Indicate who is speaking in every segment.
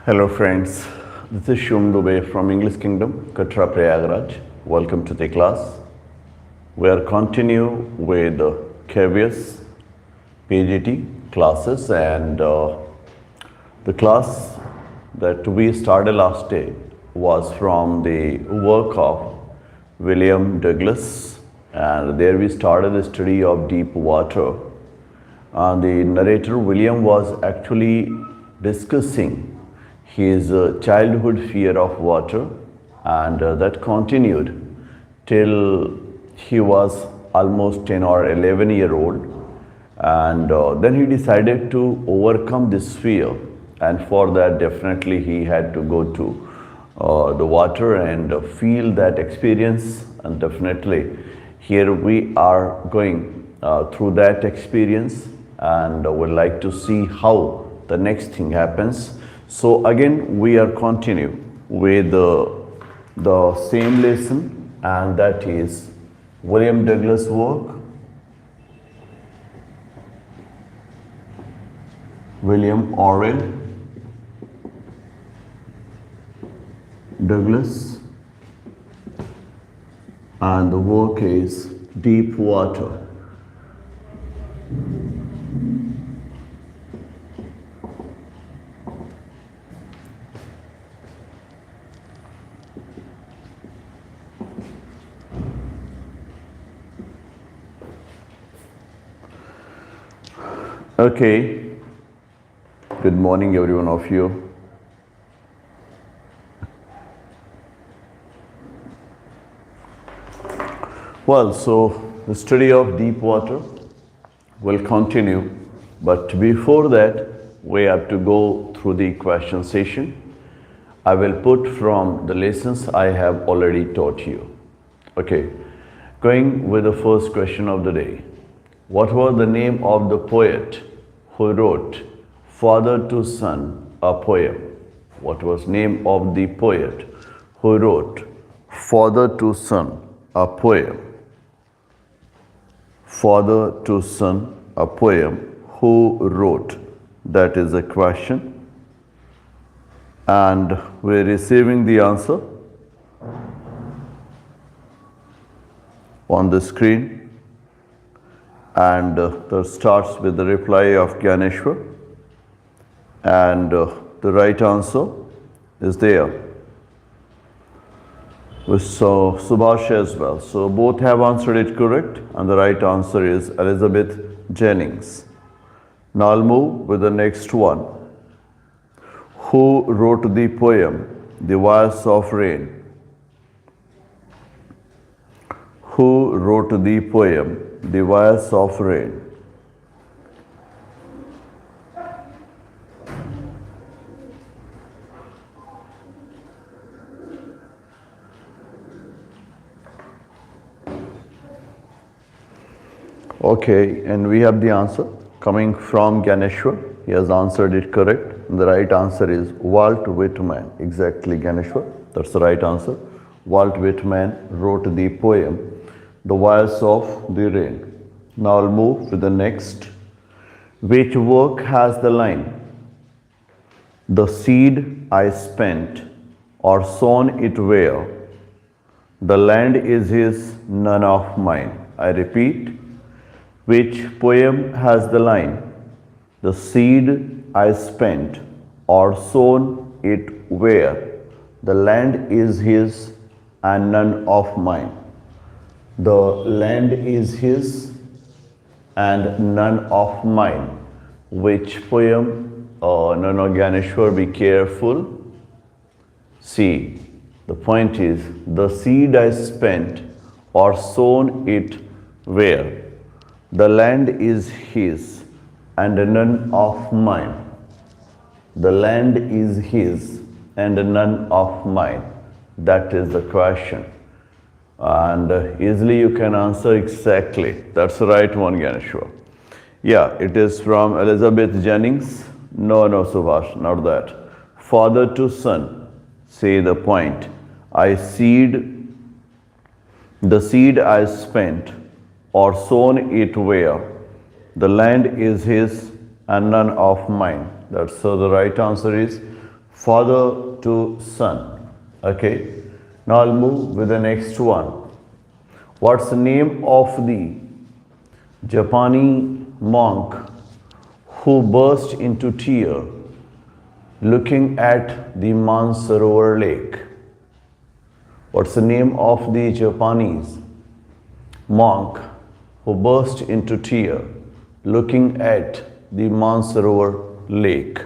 Speaker 1: Hello friends, this is Shivam Dubey from English Kingdom, Katra Prayagraj. Welcome to the class. We are continue with KVS PGT classes, and the class that we started last day was from the work of William Douglas, and there we started the study of deep water. And the narrator William was actually discussing his childhood fear of water, and that continued till he was almost 10 or 11-year-old, and then he decided to overcome this fear, and for that definitely he had to go to the water and feel that experience, and definitely here we are going through that experience, and would like to see how the next thing happens. So again we are continue with the same lesson, and that is William Douglas' work. William Orwell Douglas, and the work is Deep Water. Okay, good morning every one of you. Well, so the study of deep water will continue, but before that we have to go through the question session. I will put from the lessons I have already taught you. Okay, going with the first question of the day. What was the name of the poet who wrote Father to Son, a poem? What was name of the poet who wrote Father to Son, a poem? Father to Son, a poem. Who wrote? That is a question. And we're receiving the answer on the screen. And that starts with the reply of Gyaneshwar, and the right answer is there. We saw Subhash as well. So both have answered it correct, and the right answer is Elizabeth Jennings. Now I'll move with the next one. Who wrote the poem The Voice of Rain? Who wrote the poem The Voice of Rain? Okay, and we have the answer coming from Gyaneshwar. He has answered it correct. And the right answer is Walt Whitman. Exactly, Gyaneshwar. That's the right answer. Walt Whitman wrote the poem The Voice of the Rain. Now I'll move to the next. Which work has the line, the seed I spent or sown it where, the land is his, none of mine. I repeat, which poem has the line, the seed I spent or sown it where, the land is his and none of mine. The land is his and none of mine. Which poem? No, Gyaneshwar, be careful. See, the point is, the seed I spent or sown it where, the land is his and none of mine. The land is his and none of mine. That is the question. And easily you can answer exactly. That's the right one, Gyaneshwar. Yeah, it is from Elizabeth Jennings. No, Subhash, not that. father to son, say the point. The seed I spent or sown it where the land is his and none of mine. That's so the right answer is father to son. Okay. Now I'll move with the next one. What's the name of the Japanese monk who burst into tears looking at the Mansarovar lake? What's the name of the Japanese monk who burst into tears looking at the Mansarovar lake?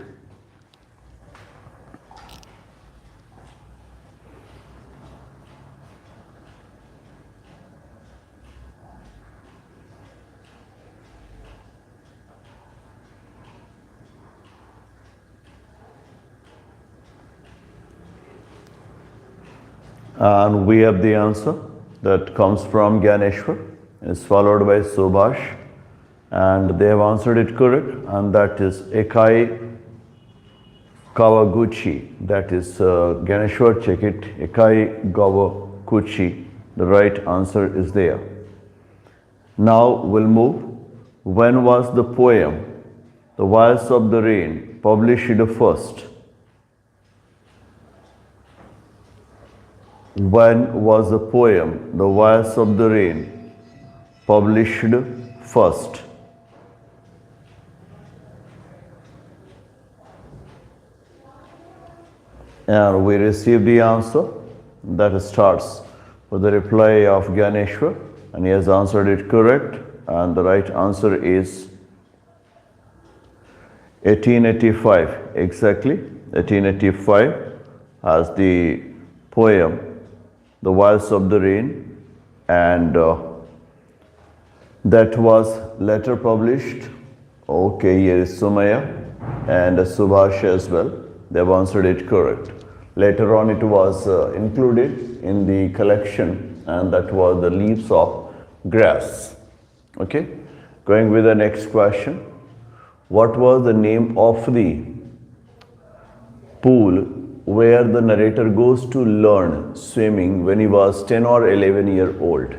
Speaker 1: And we have the answer that comes from Ganeshwar. It's followed by Subhash. And they have answered it correct. And that is Ekai Kawaguchi. That is Ganeshwar, check it. Ekai Kawaguchi. The right answer is there. Now we'll move. When was the poem The Voice of the Rain published first? When was the poem The Voice of the Rain published first? And we receive the answer that starts with the reply of Ganeshwar, and he has answered it correct, and the right answer is 1885, exactly 1885 as the poem The Voice of the Rain, and that was later published. Okay, here is Sumaya and Subhash as well. They have answered it correct. Later on it was included in the collection, and that was The Leaves of Grass. Okay, going with the next question. What was the name of the pool where the narrator goes to learn swimming when he was 10 or 11 years old?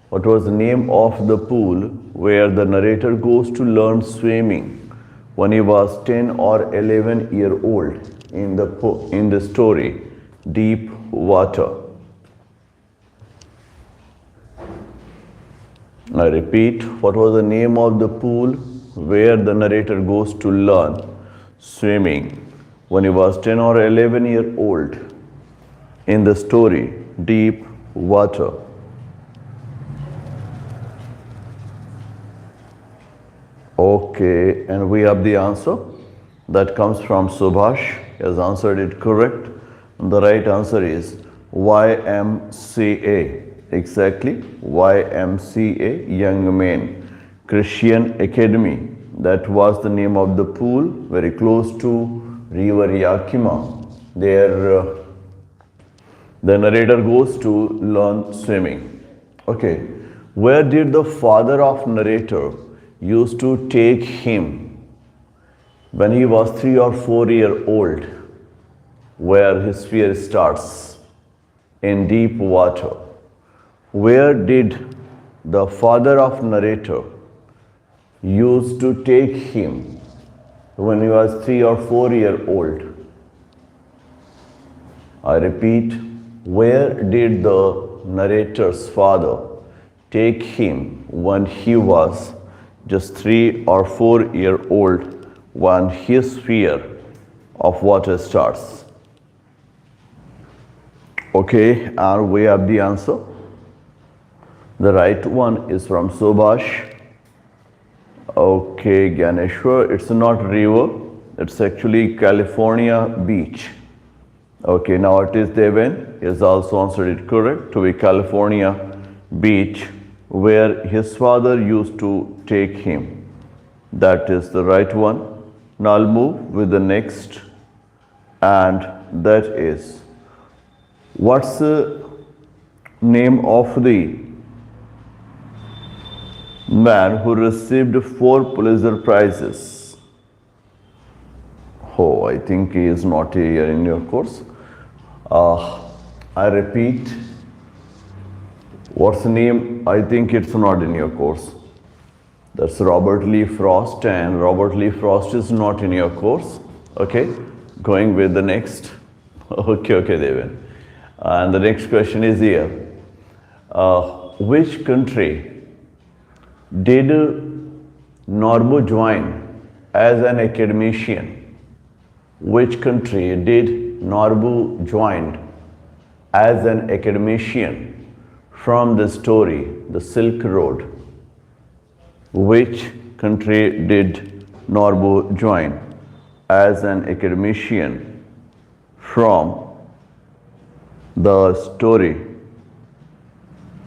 Speaker 1: What was the name of the pool where the narrator goes to learn swimming when he was 10 or 11 years old in the story Deep Water? I repeat, what was the name of the pool where the narrator goes to learn swimming when he was 10 or 11 years old in the story Deep Water? Okay, and we have the answer that comes from Subhash. He has answered it correct. And the right answer is YMCA. Exactly, YMCA, Young Men Christian Academy. That was the name of the pool very close to River Yakima. There the narrator goes to learn swimming. Okay, where did the father of narrator used to take him when he was 3 or 4 years old? Where his fear starts in deep water. Where did the father of narrator used to take him when he was 3 or 4 years old? I repeat, where did the narrator's father take him when he was just 3 or 4 years old, when his fear of water starts? Okay, and we have the answer. The right one is from Subhash. Okay, Ganeshwar, it's not river, it's actually California beach. Okay, now it is Deven, he has also answered it correct, to be California beach, where his father used to take him. That is the right one. Now I'll move with the next, and that is, what's the name of the man who received 4 Pulitzer Prizes? Oh, I think he is not here in your course. I repeat, what's the name? I think it's not in your course. That's Robert Lee Frost, and Robert Lee Frost is not in your course. Okay, going with the next. Okay, Devin. And the next question is here. Which country did Norbu join as an academician? Which country did Norbu join as an academician from the story, The Silk Road? Which country did Norbu join as an academician from the story,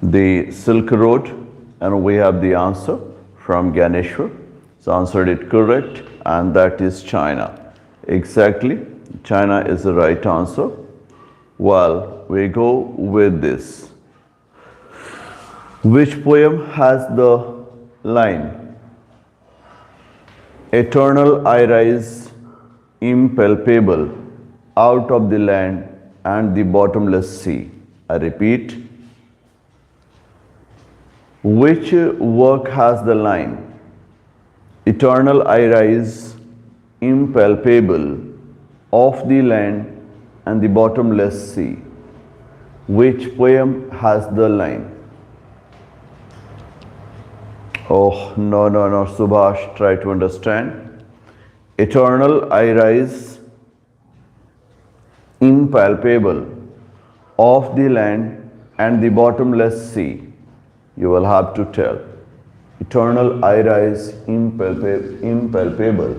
Speaker 1: The Silk Road? And we have the answer from Ganeshwar. So answered it correct, and that is China. Exactly, China is the right answer. Well, we go with this. Which poem has the line, eternal I rise, impalpable, out of the land and the bottomless sea? I repeat, which work has the line, eternal I rise, impalpable, of the land and the bottomless sea? Which poem has the line? Oh, no, Subhash, try to understand. Eternal I rise, impalpable, of the land and the bottomless sea. You will have to tell. Eternal I rise, impalpable,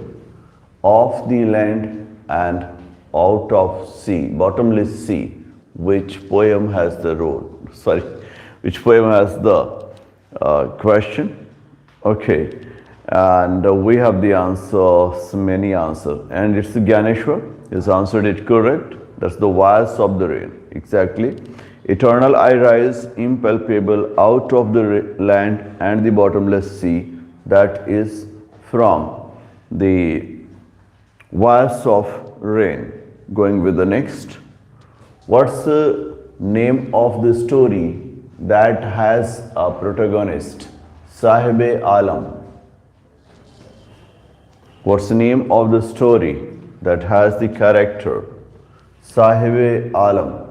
Speaker 1: of the land and out of sea, bottomless sea. Which poem has the role? Sorry, which poem has the question? Okay, and we have the answers, many answers, and it's Ganeshwar has answered it correct. That's the voice of the rain. Exactly. Eternal I rise, impalpable, out of the land and the bottomless sea. That is from the voice of rain. Going with the next. What's the name of the story that has a protagonist, Sahib-e-Alam? What's the name of the story that has the character, Sahib-e-Alam?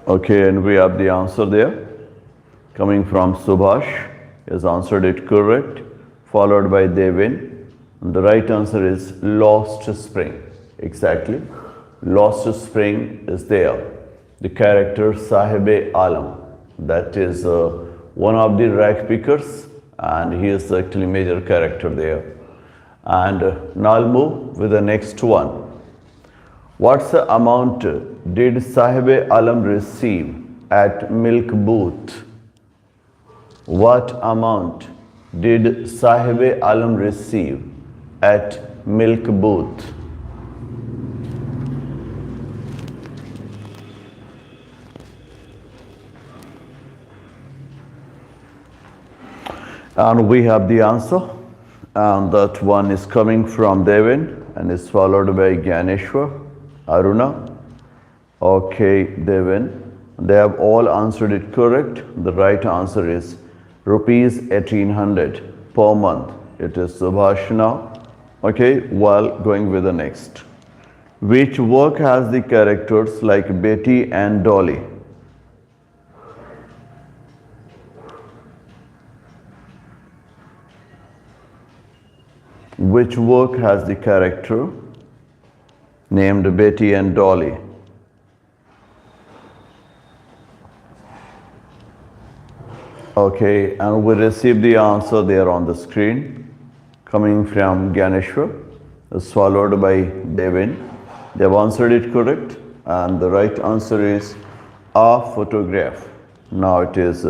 Speaker 1: Okay, and we have the answer there coming from Subhash. He has answered it correct, followed by Devin. And the right answer is Lost Spring. Exactly. Lost Spring is there. The character Sahib-e-Alam. That is one of the rag pickers, and he is actually major character there. And now I'll move with the next one. What's the amount did Sahib-e-Alam receive at milk booth? What amount did Sahib-e-Alam receive at milk booth? And we have the answer, and that one is coming from Devin and is followed by Ganeshwar, Aruna. Okay, Devin, they have all answered it correct. The right answer is rupees 1800 per month. It is Subhash now. Okay, well, going with the next. Which work has the characters like Betty and Dolly? Which work has the character named Betty and Dolly? Okay, and we receive the answer there on the screen coming from Ganeshwar, followed by Devin. They have answered it correct, and the right answer is a photograph. Now it is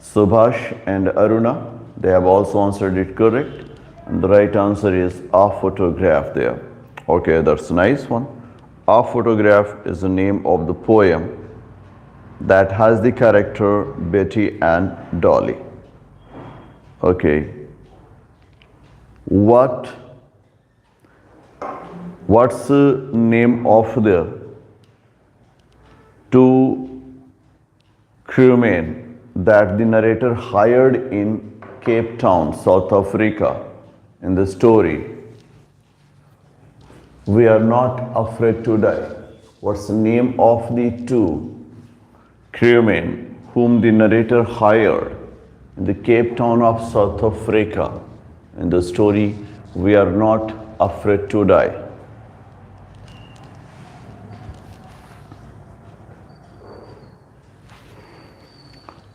Speaker 1: Subhash and Aruna. They have also answered it correct. And the right answer is a photograph there. Okay, that's a nice one. A photograph is the name of the poem that has the character Betty and Dolly. Okay. What's the name of the two crewmen that the narrator hired in Cape Town, South Africa in the story We Are Not Afraid to Die? What's the name of the two crewmen whom the narrator hired in the Cape Town of South Africa in the story We Are Not Afraid to Die?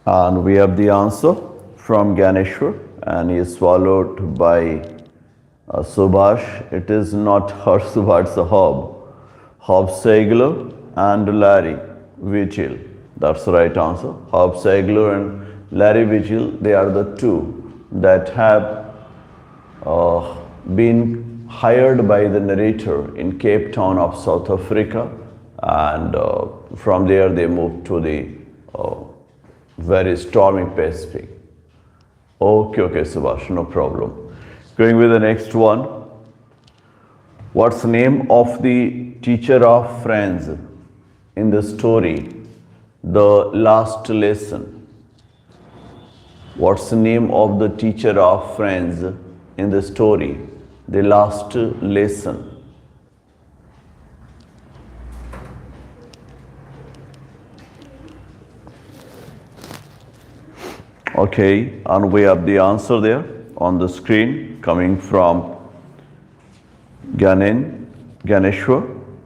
Speaker 1: And we have the answer from Ganeshwar, and he is followed by Subhash. It is not Harsh, but it's a Hob Segler and Larry Vigil. That's the right answer. Hob Segler and Larry Vigil, they are the two that have been hired by the narrator in Cape Town of South Africa, and from there they moved to the very stormy Pacific. Okay, Subhash, no problem. Going with the next one. What's the name of the teacher of Friends in the story The Last Lesson? What's the name of the teacher of Friends in the story The Last Lesson? Okay, and we have the answer there on the screen coming from Ganeshwar.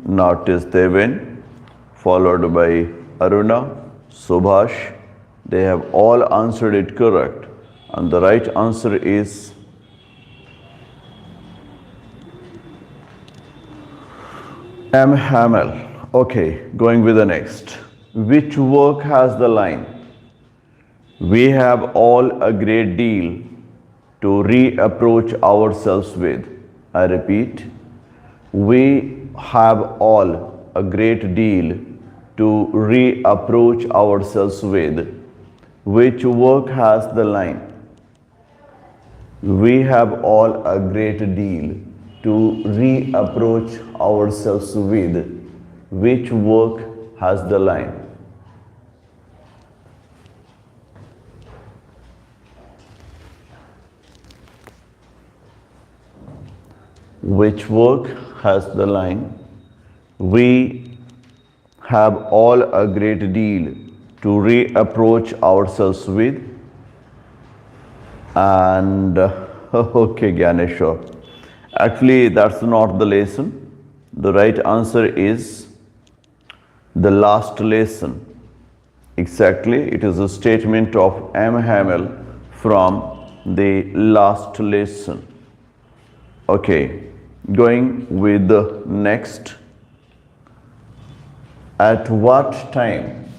Speaker 1: Now it is Devin, followed by Aruna, Subhash. They have all answered it correct. And the right answer is M. Hamel. Okay, going with the next. Which work has the line? We have all a great deal to reapproach ourselves with. I repeat, we have all a great deal to reapproach ourselves with. Which work has the line? We have all a great deal to reapproach ourselves with. Which work has the line? Which work has the line? We have all a great deal to reapproach ourselves with. And okay, Ganeshwar. Actually, that's not the lesson. The right answer is the last lesson. Exactly, it is a statement of M. Hamel from the last lesson. Okay. Going with the next. At what time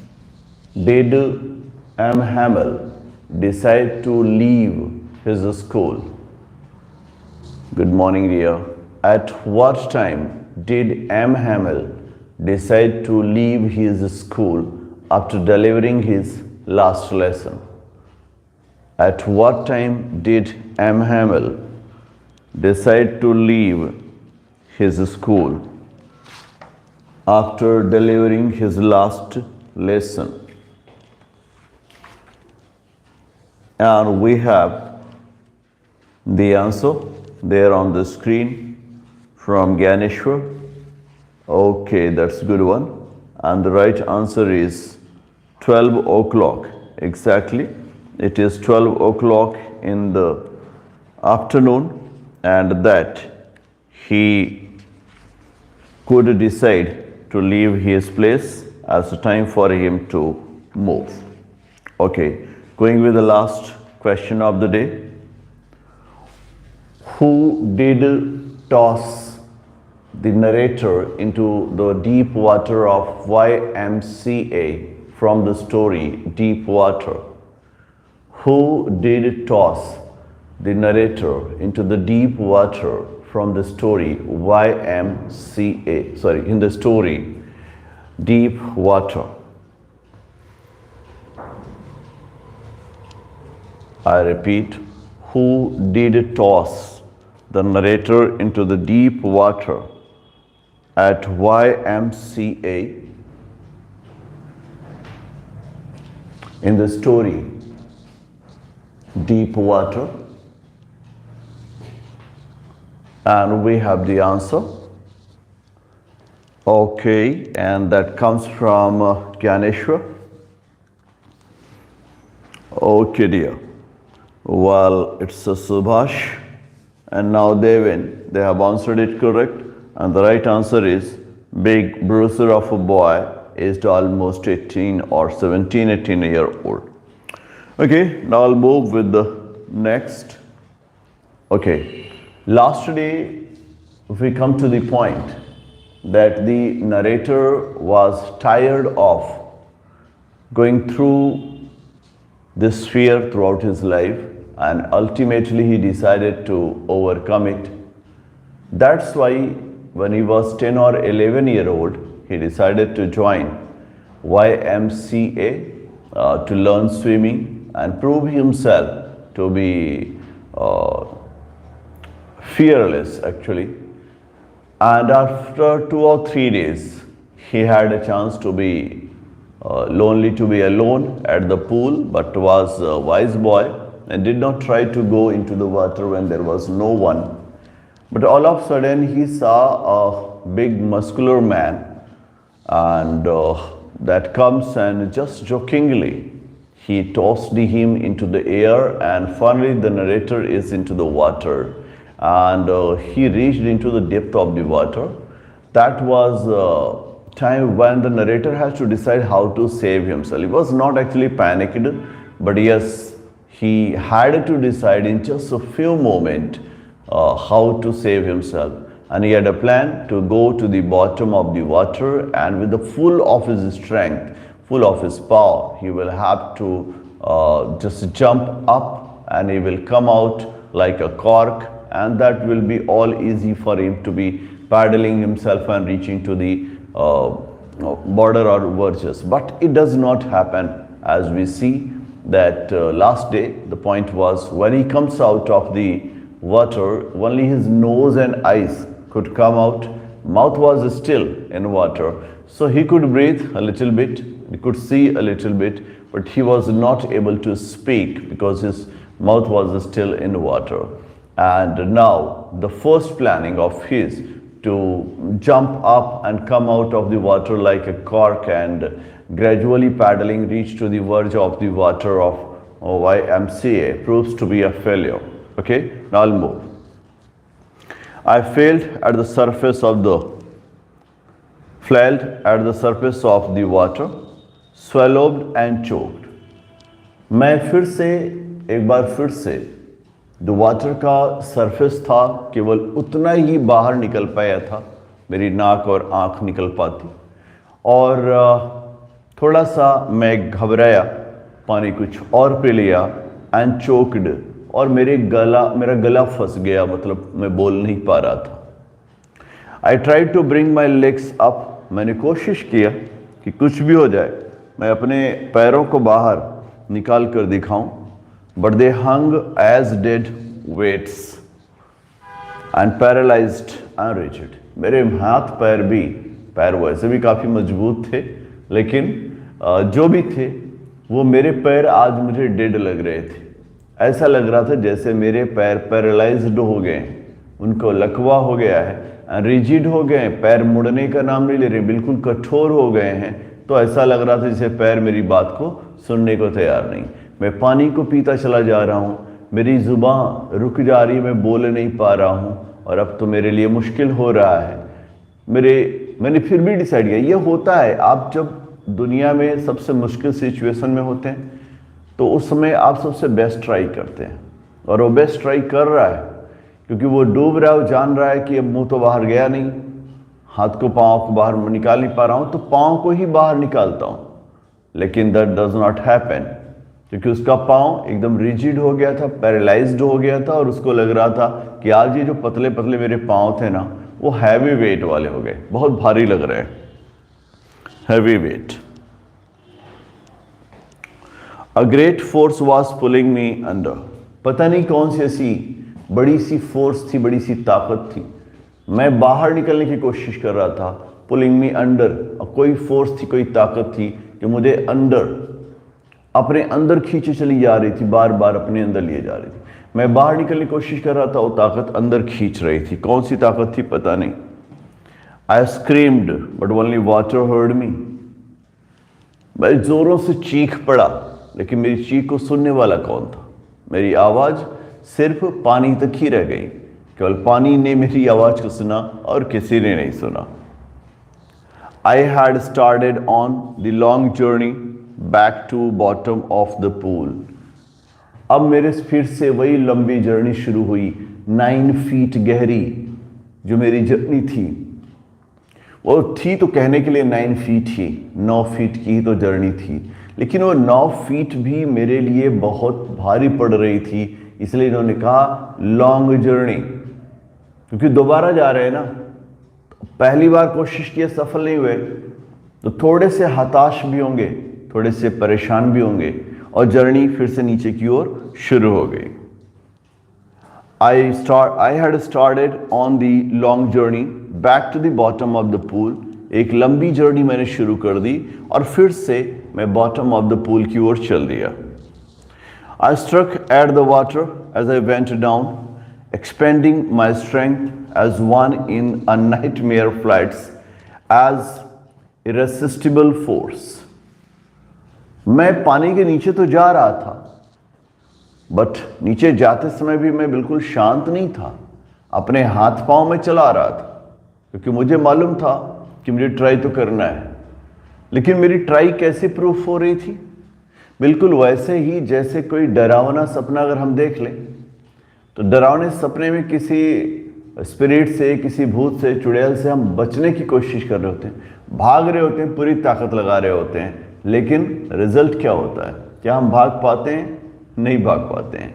Speaker 1: did M. Hamel decide to leave his school? Good morning, dear. At what time did M. Hamel decide to leave his school after delivering his last lesson? At what time did M. Hamel decide to leave his school after delivering his last lesson? And we have the answer there on the screen from Ganeshwar. Okay, that's a good one. And the right answer is 12 o'clock. Exactly. It is 12 o'clock in the afternoon, and that he could decide to leave his place as a time for him to move. Okay, going with the last question of the day. Who did toss the narrator into the deep water of YMCA from the story Deep Water? Who did toss the narrator into the deep water from the story YMCA, in the story Deep Water? I repeat, who did toss the narrator into the deep water at YMCA in the story Deep Water? And we have the answer. Okay, and that comes from Gyaneshwar. Okay, dear. Well, it's a Subhash and now Devin. They have answered it correct. And the right answer is big bruiser of a boy aged almost 18 or 17, 18-year-old. Okay, now I'll move with the next. Okay, last day we come to the point that the narrator was tired of going through this fear throughout his life, and ultimately he decided to overcome it. That's why when he was 10 or 11-year-old, he decided to join YMCA to learn swimming and prove himself to be fearless actually. And after 2 or 3 days, he had a chance to be lonely, to be alone at the pool, but was a wise boy and did not try to go into the water when there was no one. But all of a sudden he saw a big muscular man, and that comes and just jokingly he tossed him into the air, and finally the narrator is into the water, and he reached into the depth of the water. That was time when the narrator has to decide how to save himself. He was not actually panicked, but yes, he had to decide in just a few moments how to save himself. And he had a plan to go to the bottom of the water, and with the full of his strength, full of his power, he will have to just jump up, and he will come out like a cork, and that will be all easy for him to be paddling himself and reaching to the border or verges. But it does not happen, as we see that last day. The point was when he comes out of the water, only his nose and eyes could come out. Mouth was still in water, so he could breathe a little bit, he could see a little bit, but he was not able to speak because his mouth was still in water. And now the first planning of his to jump up and come out of the water like a cork and gradually paddling reach to the verge of the water of YMCA proves to be a failure. Okay, now I'll move. I flailed at the surface of the water, swallowed and choked. मैं फिर से एक बार फिर से जो water का surface था केवल उतना ही बाहर निकल पाया था, मेरी नाक और आँख निकल पाती, और थोड़ा सा मैं घबराया, पानी कुछ और पी लिया, एंड चोक्ड, और मेरा गला फंस गया, मतलब मैं बोल नहीं पा रहा था। I try to bring my legs up, मैंने कोशिश किया कि कुछ भी हो जाए मैं अपने पैरों को बाहर निकाल कर दिखाऊं, but they hung as dead weights and paralysed and rigid. मेरे हाथ पैर वैसे भी काफ़ी मजबूत थे, लेकिन जो भी थे वो मेरे पैर आज मुझे डेड लग रहे थे। ऐसा लग रहा था जैसे मेरे पैर पैरालाइज्ड हो गए, उनको लकवा हो गया है, रिजिड हो गए, पैर मुड़ने का नाम नहीं ले रहे, बिल्कुल कठोर हो गए हैं। तो ऐसा लग रहा था जैसे पैर मेरी बात को सुनने को तैयार नहीं। मैं पानी को पीता चला जा रहा हूँ, मेरी ज़ुबान रुक जा रही, मैं बोल नहीं पा रहा हूँ, और अब तो मेरे लिए मुश्किल हो रहा है। मैंने फिर भी डिसाइड किया, ये होता है आप जब दुनिया में सबसे मुश्किल सिचुएशन में होते हैं तो उस समय आप सबसे बेस्ट ट्राई करते हैं, और वो बेस्ट ट्राई कर रहा है क्योंकि वो डूब रहा है, वो जान रहा है कि अब मुंह तो बाहर गया नहीं, हाथ को पाँव को बाहर निकाल नहीं पा रहा हूँ, तो पाँव को ही बाहर निकालता हूँ। लेकिन दैट डज नॉट हैपन, क्योंकि उसका पाँव एकदम रिजिड हो गया था, पैरालाइज्ड हो गया था, और उसको लग रहा था कि आज ये जो पतले पतले मेरे पाँव थे ना, वो हैवी वेट वाले हो गए, बहुत भारी लग रहे हैं, heavy weight. A great force was pulling me under, पता नहीं कौन सी ऐसी बड़ी सी फोर्स थी, बड़ी सी ताकत थी, मैं बाहर निकलने की कोशिश कर रहा था। पुलिंग मी अंडर, कोई फोर्स थी, कोई ताकत थी कि मुझे अंदर, अपने अंदर खींचे चली जा रही थी, बार बार अपने अंदर लिए जा रही थी। मैं बाहर निकलने की कोशिश कर रहा था, वो ताकत अंदर खींच रही थी। कौन सी ताकत थी पता नहीं। I screamed but only water heard me, मैं जोरों से चीख पड़ा, लेकिन मेरी चीख को सुनने वाला कौन था? मेरी आवाज सिर्फ पानी तक ही रह गई, केवल पानी ने मेरी आवाज को सुना और किसी ने नहीं सुना। I had started on the long journey back to bottom of the pool, अब मेरे फिर से वही लंबी जर्नी शुरू हुई, 9 फीट गहरी जो मेरी जर्नी थी। वो थी तो कहने के लिए 9 फीट ही, 9 फीट की ही तो जर्नी थी, लेकिन वो 9 फीट भी मेरे लिए बहुत भारी पड़ रही थी। इसलिए इन्होंने कहा लॉन्ग जर्नी, क्योंकि दोबारा जा रहे हैं ना। पहली बार कोशिश किया, सफल नहीं हुए, तो थोड़े से हताश भी होंगे, थोड़े से परेशान भी होंगे, और जर्नी फिर से नीचे की ओर शुरू हो गई। I had started on the long journey back to the bottom of the pool, एक लंबी जर्नी मैंने शुरू कर दी और फिर से मैं बॉटम ऑफ द पूल की ओर चल दिया। I struck at the water as I went down, expending my strength as one in a nightmare flights as irresistible force. मैं पानी के नीचे तो जा रहा था, बट नीचे जाते समय भी मैं बिल्कुल शांत नहीं था, अपने हाथ पांव में चला रहा था, क्योंकि मुझे मालूम था कि मुझे ट्राई तो करना है। लेकिन मेरी ट्राई कैसे प्रूफ हो रही थी? बिल्कुल वैसे ही जैसे कोई डरावना सपना अगर हम देख लें, तो डरावने सपने में किसी स्पिरिट से, किसी भूत से, चुड़ैल से हम बचने की कोशिश कर रहे होते हैं, भाग रहे होते हैं, पूरी ताकत लगा रहे होते हैं, लेकिन रिजल्ट क्या होता है? क्या हम भाग पाते हैं? नहीं भाग पाते हैं।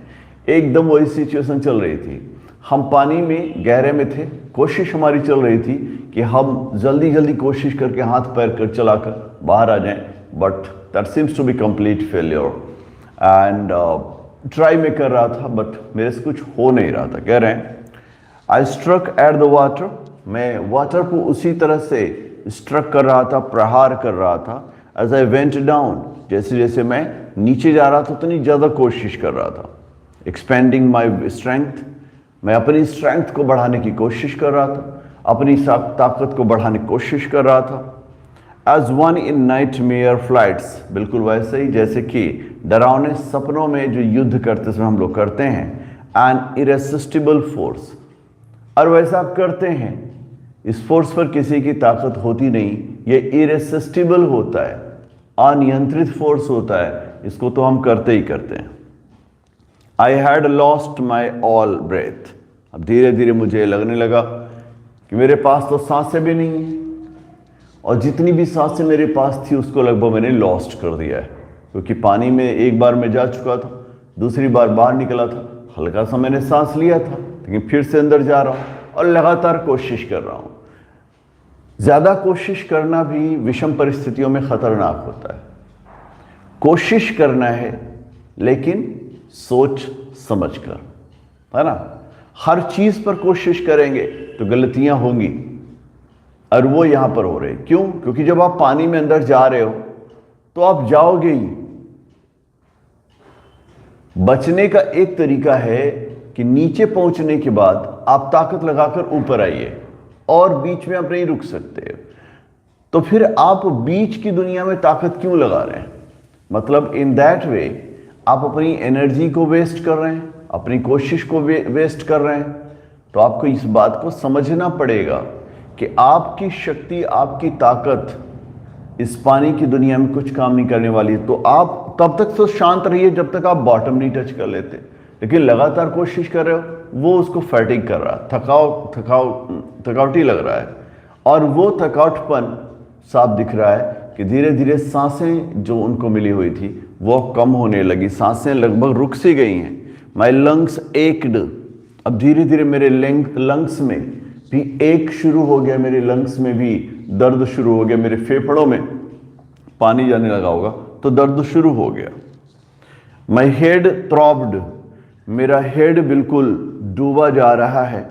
Speaker 1: एकदम वही सिचुएशन चल रही थी, हम पानी में गहरे में थे, कोशिश हमारी चल रही थी कि हम जल्दी जल्दी कोशिश करके हाथ पैर कर चलाकर बाहर आ जाएं, but that seems to be complete failure. And try में कर रहा था, बट मेरे से कुछ हो नहीं रहा था। कह रहे हैं I struck at the water, मैं वाटर को उसी तरह से स्ट्रक कर रहा था, प्रहार कर रहा था। एज आई वेंट डाउन, जैसे जैसे मैं नीचे जा रहा था उतनी ज़्यादा कोशिश कर रहा था। एक्सपेंडिंग माई स्ट्रेंथ, मैं अपनी स्ट्रेंथ को बढ़ाने की कोशिश कर रहा था, अपनी ताकत को बढ़ाने की कोशिश कर रहा था। As one in nightmare flights, बिल्कुल वैसे ही जैसे कि डरावने सपनों में जो युद्ध करते समय हम लोग करते हैं। एन इरेसिस्टिबल फोर्स, और वैसा आप करते हैं, इस फोर्स पर किसी की ताकत होती नहीं, ये इरेसिस्टिबल होता है, अनियंत्रित फोर्स होता है, इसको तो हम करते ही करते हैं। I had lost my all breath, अब धीरे धीरे मुझे लगने लगा कि मेरे पास तो सांसें भी नहीं हैं, और जितनी भी सांसें मेरे पास थी उसको लगभग मैंने लॉस्ट कर दिया है, क्योंकि पानी में एक बार मैं जा चुका था, दूसरी बार बाहर निकला था, हल्का सा मैंने सांस लिया था, लेकिन फिर से अंदर जा रहा हूँ और लगातार कोशिश कर रहा हूँ। ज्यादा कोशिश करना भी विषम परिस्थितियों में खतरनाक होता है। कोशिश करना है, लेकिन सोच समझकर, है ना। हर चीज पर कोशिश करेंगे तो गलतियां होंगी, और वो यहां पर हो रही। क्यों? क्योंकि जब आप पानी में अंदर जा रहे हो तो आप जाओगे ही। बचने का एक तरीका है कि नीचे पहुंचने के बाद आप ताकत लगाकर ऊपर आइए, और बीच में आप नहीं रुक सकते। तो फिर आप बीच की दुनिया में ताकत क्यों लगा रहे हैं? मतलब इन दैट वे आप अपनी एनर्जी को वेस्ट कर रहे हैं, अपनी कोशिश को वेस्ट कर रहे हैं। तो आपको इस बात को समझना पड़ेगा कि आपकी शक्ति, आपकी ताकत इस पानी की दुनिया में कुछ काम नहीं करने वाली है। तो आप तब तक तो शांत रहिए जब तक आप बॉटम नहीं टच कर लेते, लेकिन लगातार कोशिश कर रहे हो, वो उसको फैटिग कर रहा है, थकावटी लग रहा है, और वो थकावटपन साफ दिख रहा है कि धीरे धीरे सांसें जो उनको मिली हुई थी वो कम होने लगी, सांसें लगभग रुक सी गई हैं। माई लंग्स एक्ड, अब धीरे धीरे मेरे लंग्स में भी एक शुरू हो गया, मेरे लंग्स में भी दर्द शुरू हो गया, मेरे फेफड़ों में पानी जाने लगा होगा तो दर्द शुरू हो गया। माई हेड थ्रॉब्ड, मेरा हेड बिल्कुल डूबा जा रहा है,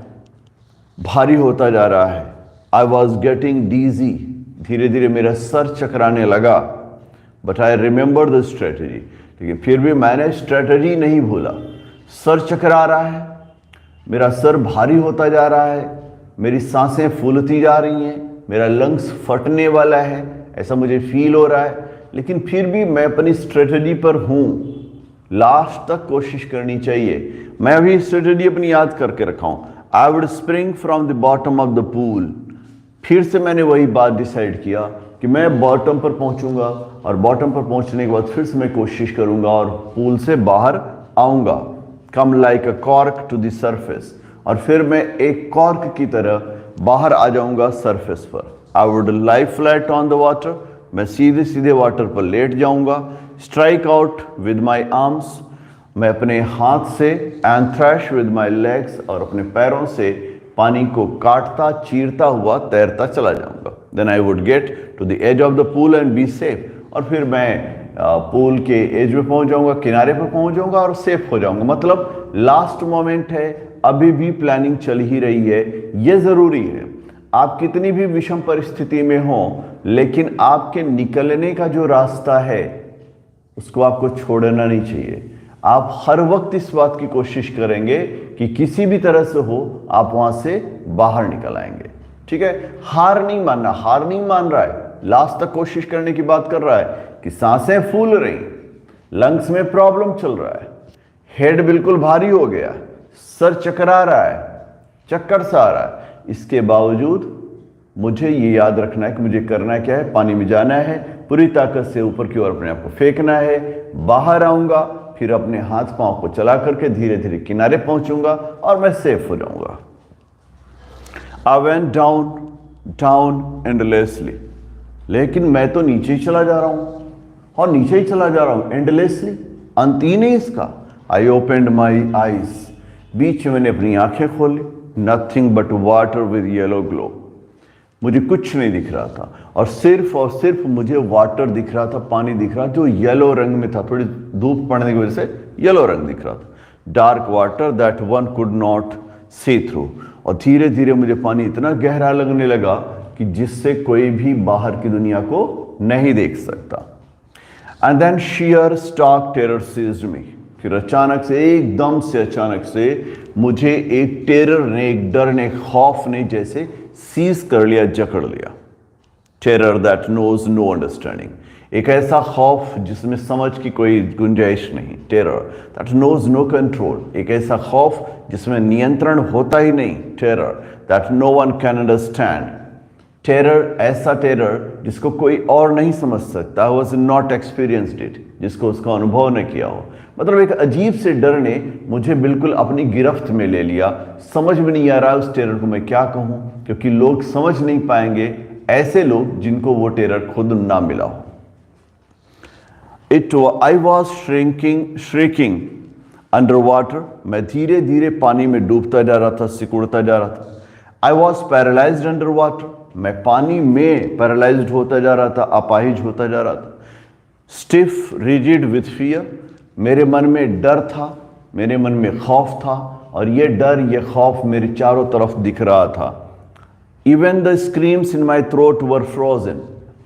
Speaker 1: भारी होता जा रहा है। आई वॉज गेटिंग डीजी, धीरे धीरे मेरा सर चकराने लगा। But I remember the strategy, लेकिन फिर भी मैंने स्ट्रेटजी नहीं भूला। सर चकरा रहा है, मेरा सर भारी होता जा रहा है, मेरी सांसें फूलती जा रही हैं, मेरा लंग्स फटने वाला है, ऐसा मुझे फील हो रहा है। लेकिन फिर भी मैं अपनी स्ट्रेटजी पर हूं, लास्ट तक कोशिश करनी चाहिए। मैं अभी स्ट्रेटजी अपनी याद करके रखा हूं। I would spring from the bottom of the pool. फिर से मैंने वही बात डिसाइड किया कि मैं बॉटम पर पहुंचूंगा और बॉटम पर पहुंचने के बाद फिर से मैं कोशिश करूंगा और पूल से बाहर आऊंगा। Come like a cork to the surface, और फिर मैं एक कॉर्क की तरह बाहर आ जाऊंगा सरफेस पर। I would lie flat on the water, मैं सीधे सीधे वाटर पर लेट जाऊंगा। Strike out with my arms, मैं अपने हाथ से, and trash with my legs, और अपने पैरों से पानी को काटता चीरता हुआ तैरता चला जाऊंगा। Then I would get to the edge of the pool and be safe, और फिर मैं पूल के एज पे पहुंच जाऊंगा, किनारे पर पहुंच जाऊंगा और सेफ हो जाऊंगा। मतलब लास्ट मोमेंट है, अभी भी प्लानिंग चल ही रही है। यह जरूरी है, आप कितनी भी विषम परिस्थिति में हो, लेकिन आपके निकलने का जो रास्ता है उसको आपको छोड़ना नहीं चाहिए। आप हर वक्त इस बात की कोशिश करेंगे कि किसी भी तरह से हो आप वहां से बाहर निकल आएंगे। ठीक है, हार नहीं मानना। हार नहीं मान रहा है, लास्ट तक कोशिश करने की बात कर रहा है कि सांसें फूल रही, लंग्स में प्रॉब्लम चल रहा है, हेड बिल्कुल भारी हो गया, सर चकरा रहा है, चक्कर सा आ रहा है। इसके बावजूद मुझे ये याद रखना है कि मुझे करना क्या है, पानी में जाना है, पूरी ताकत से ऊपर की ओर अपने आप को फेंकना है, बाहर आऊंगा, फिर अपने हाथ पांव को चला करके धीरे धीरे किनारे पहुंचूंगा और मैं सेफ हो जाऊंगा। I went down down endlessly, लेकिन मैं तो नीचे ही चला जा रहा हूं, और नीचे ही चला जा रहा हूं एंडलेसली, अंत ही नहीं इसका। आई ओपेंड माई आईज, बीच में मैंने अपनी आंखें खोली। Nothing but water with yellow glow, मुझे कुछ नहीं दिख रहा था और सिर्फ मुझे वाटर दिख रहा था, पानी दिख रहा जो येलो रंग में था, थोड़ी धूप पड़ने की वजह से येलो रंग दिख रहा था। Dark water that one could not see through, और धीरे धीरे मुझे पानी इतना गहरा लगने लगा कि जिससे कोई भी बाहर की दुनिया को नहीं देख सकता। And then sheer stark terror seized me, फिर अचानक से, एकदम से अचानक से मुझे एक टेरर ने, एक डर ने, एक खौफ ने जैसे सीज कर लिया, जकड़ लिया। Terror that knows no understanding, एक ऐसा खौफ जिसमें समझ की कोई गुंजाइश नहीं। Terror that knows no control, एक ऐसा खौफ जिसमें नियंत्रण होता ही नहीं। Terror that no one can understand, terror, ऐसा टेरर जिसको कोई और नहीं समझ सकता। वॉज नॉट एक्सपीरियंस्ड इट, जिसको उसका अनुभव न किया हो। मतलब एक अजीब से डर ने मुझे बिल्कुल अपनी गिरफ्त में ले लिया। समझ में नहीं आ रहा उस टेरर को मैं क्या कहूं, क्योंकि लोग समझ नहीं पाएंगे, ऐसे लोग जिनको वो टेरर खुद ना मिला हो। I was shrinking under water, मैं धीरे धीरे पानी में डूबता जा रहा था, सिकुड़ता जा रहा था। I was paralysed under water, मैं पानी में पैरालाइज्ड होता जा रहा था, अपाहिज होता जा रहा था। स्टिफ रिजिड विथ फियर, मेरे मन में डर था, मेरे मन में खौफ था, और ये डर, ये खौफ मेरे चारों तरफ दिख रहा था। Even the screams in my throat were frozen,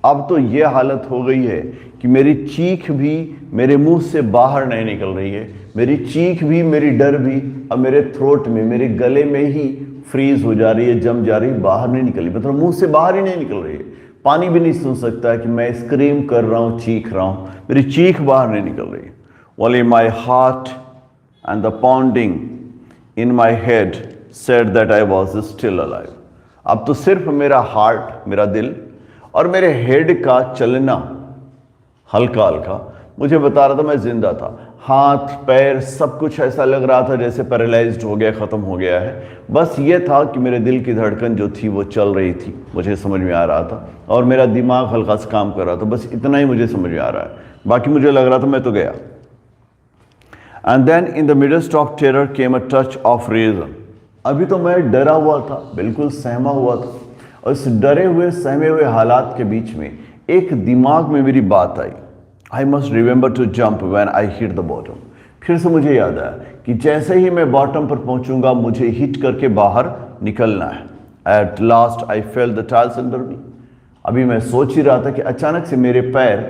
Speaker 1: अब तो ये हालत हो गई है कि मेरी चीख भी मेरे मुंह से बाहर नहीं निकल रही है। मेरी चीख भी, मेरी डर भी अब मेरे थ्रोट में, मेरे गले में ही फ्रीज हो जा रही है, जम जा रही है, बाहर नहीं निकल रही, मतलब मुंह से बाहर ही नहीं निकल रही है। पानी भी नहीं सुन सकता कि मैं स्क्रीम कर रहा हूँ, चीख रहा हूँ, मेरी चीख बाहर नहीं निकल रही। Only my heart and the pounding in my head said that I was still alive. अब तो सिर्फ मेरा हार्ट, मेरा दिल, और मेरे हेड का चलना हल्का हल्का मुझे बता रहा था मैं जिंदा था। हाथ पैर सब कुछ ऐसा लग रहा था जैसे पैरालाइज्ड हो गया, ख़त्म हो गया है। बस ये था कि मेरे दिल की धड़कन जो थी वो चल रही थी, मुझे समझ में आ रहा था, और मेरा दिमाग हल्का सा काम कर रहा था। बस इतना ही मुझे समझ में आ रहा है, बाकी मुझे लग रहा था मैं तो गया। And then in the midst of terror came a touch of reason, अभी तो मैं डरा हुआ था, बिल्कुल सहमा हुआ था, और इस डरे हुए सहमे हुए हालात के बीच में एक दिमाग में मेरी बात आई। I must remember to jump when I hit the bottom. फिर से मुझे याद आया कि जैसे ही मैं बॉटम पर पहुंचूंगा मुझे हिट करके बाहर निकलना है। At last I fail the tiles under मी। अभी मैं सोच ही रहा था कि अचानक से मेरे पैर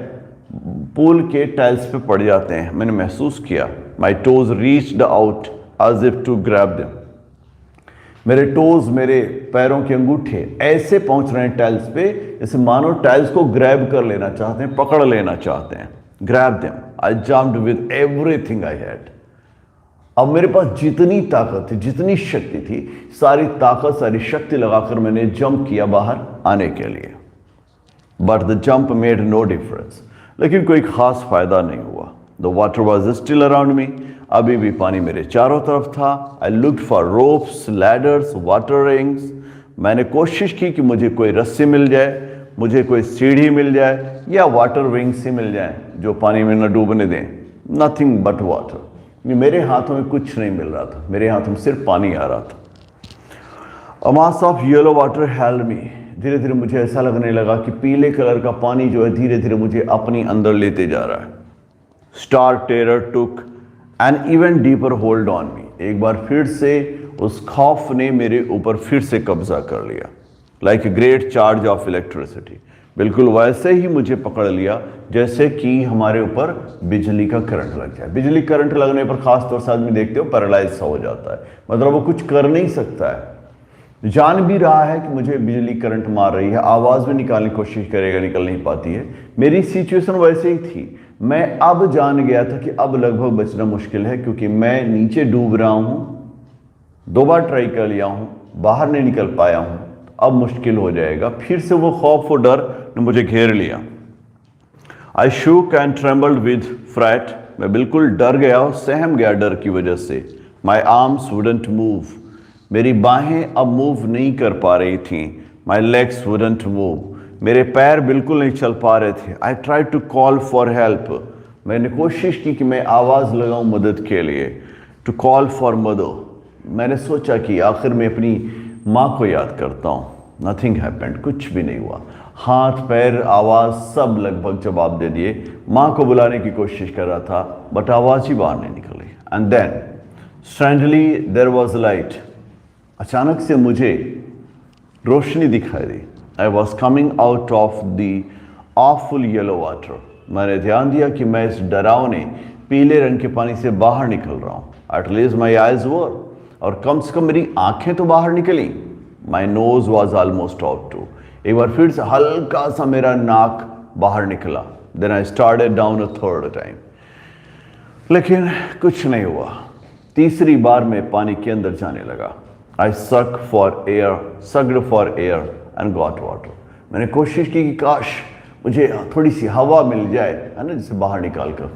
Speaker 1: पूल के टाइल्स पे पड़ जाते हैं। मैंने महसूस किया my toes reached out as if to grab them. मेरे टोज, मेरे पैरों के अंगूठे ऐसे पहुंच रहे हैं टाइल्स पे जैसे मानो टाइल्स को ग्रैब कर लेना चाहते हैं, पकड़ लेना चाहते हैं। Grab them. I jumped with everything I had. अब मेरे पास जितनी ताकत थी, जितनी शक्ति थी, सारी ताकत, सारी शक्ति लगाकर मैंने जंप किया बाहर आने के लिए। But the jump made no difference. लेकिन कोई खास फायदा नहीं हुआ। The water was still around me. अभी भी पानी मेरे चारों तरफ था। I looked for ropes, ladders, water rings. मैंने कोशिश की कि मुझे कोई रस्सी मिल जाए, मुझे कोई सीढ़ी मिल जाए या वाटर विंग्स ही मिल जाए जो पानी में न डूबने दें। Nothing but water. मेरे हाथों में कुछ नहीं मिल रहा था, मेरे हाथों में सिर्फ पानी आ रहा था। A mass of yellow water held me. धीरे धीरे मुझे ऐसा लगने लगा कि पीले कलर का पानी जो है धीरे धीरे मुझे अपनी अंदर लेते जा रहा है। Star terror took an even deeper hold on me. एक बार फिर से उस खौफ ने मेरे ऊपर फिर से कब्जा कर लिया। Like a great charge of electricity. बिल्कुल वैसे ही मुझे पकड़ लिया जैसे कि हमारे ऊपर बिजली का करंट लग जाए। बिजली करंट लगने पर खास तौर से आदमी देखते हो पैरालाइज सा हो जाता है, मतलब वो कुछ कर नहीं सकता है। जान भी रहा है कि मुझे बिजली करंट मार रही है, आवाज भी निकालने की कोशिश करेगा, निकल नहीं पाती है। मेरी सिचुएशन वैसे ही थी। मैं अब जान गया था कि अब लगभग बचना मुश्किल है, क्योंकि मैं नीचे डूब रहा हूं। 2 बार ट्राई कर लिया हूं, बाहर नहीं निकल पाया हूं, तो अब मुश्किल हो जाएगा। फिर से वो खौफ और डर ने मुझे घेर लिया। I shook and trembled with fright. मैं बिल्कुल डर गया और सहम गया डर की वजह से। My arms wouldn't move. मेरी बाहें अब मूव नहीं कर पा रही थी। My legs wouldn't move. मेरे पैर बिल्कुल नहीं चल पा रहे थे। I try to call for help. मैंने कोशिश की कि मैं आवाज़ लगाऊं मदद के लिए। To call for mother. मैंने सोचा कि आखिर मैं अपनी माँ को याद करता हूँ। Nothing happened. कुछ भी नहीं हुआ। हाथ, पैर, आवाज़ सब लगभग जवाब दे दिए। माँ को बुलाने की कोशिश कर रहा था, बट आवाज़ ही बाहर नहीं निकली। And then suddenly there was light. अचानक से मुझे रोशनी दिखाई दी। I was coming out of the awful yellow water. मैंने ध्यान दिया कि मैं इस डरावने पीले रंग के पानी से बाहर निकल रहा हूँ। At least my eyes were. और कम से कम मेरी आंखें तो बाहर निकली। My nose was almost out too. एक बार फिर से हल्का सा मेरा नाक बाहर निकला। Then I started down a third time. लेकिन कुछ नहीं हुआ। तीसरी बार मैं पानी के अंदर जाने लगा। I sucked for air and got water. मैंने कोशिश की कि काश मुझे थोड़ी सी हवा मिल जाए, है ना, जिसे बाहर निकाल कर।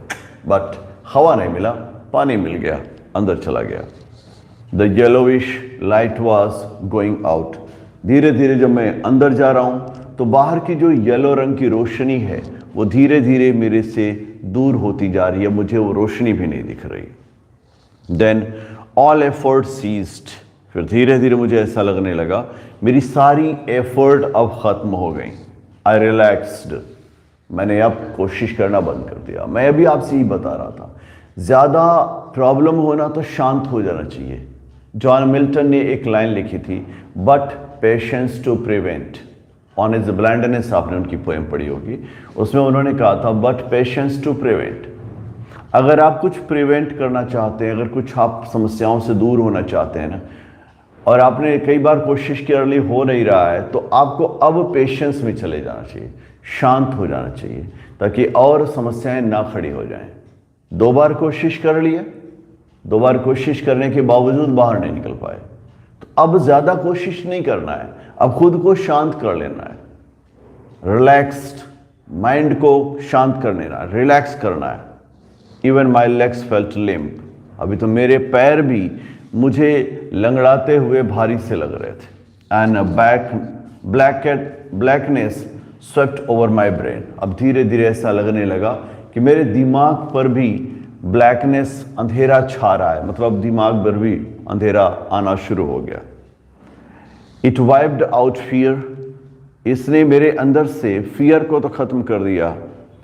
Speaker 1: बट हवा नहीं मिला, पानी मिल गया, अंदर चला गया। The yellowish light was going out. धीरे धीरे जब मैं अंदर जा रहा हूँ तो बाहर की जो येलो रंग की रोशनी है वो धीरे धीरे मेरे से दूर होती जा रही है। मुझे वो रोशनी भी नहीं दिख रही। Then all effort ceased. फिर धीरे धीरे मुझे ऐसा लगने लगा मेरी सारी एफर्ट अब खत्म हो गई। आई रिलैक्स्ड। मैंने अब कोशिश करना बंद कर दिया। मैं अभी आपसे ही बता रहा था, ज़्यादा प्रॉब्लम होना तो शांत हो जाना चाहिए। जॉन मिल्टन ने एक लाइन लिखी थी, but patience to prevent on is blindness. आपने उनकी पोएम पढ़ी होगी, उसमें उन्होंने कहा था बट पेशेंस टू प्रिवेंट। अगर आप कुछ प्रिवेंट करना चाहते हैं, अगर कुछ आप समस्याओं से दूर होना चाहते हैं ना, और आपने कई बार कोशिश कर ली, हो नहीं रहा है, तो आपको अब पेशेंस में चले जाना चाहिए, शांत हो जाना चाहिए, ताकि और समस्याएं ना खड़ी हो जाएं। 2 बार कोशिश कर लिया, 2 बार कोशिश करने के बावजूद बाहर नहीं निकल पाए, तो अब ज़्यादा कोशिश नहीं करना है, अब खुद को शांत कर लेना है। रिलैक्स्ड माइंड को शांत कर लेना है, रिलैक्स करना है। Even my legs felt limp. अभी तो मेरे पैर भी मुझे लंगड़ाते हुए भारी से लग रहे थे। And blackness swept over my brain. अब धीरे धीरे ऐसा लगने लगा कि मेरे दिमाग पर भी ब्लैकनेस, अंधेरा छा रहा है, मतलब दिमाग पर भी अंधेरा आना शुरू हो गया। It wiped out fear. इसने मेरे अंदर से फियर को तो खत्म कर दिया,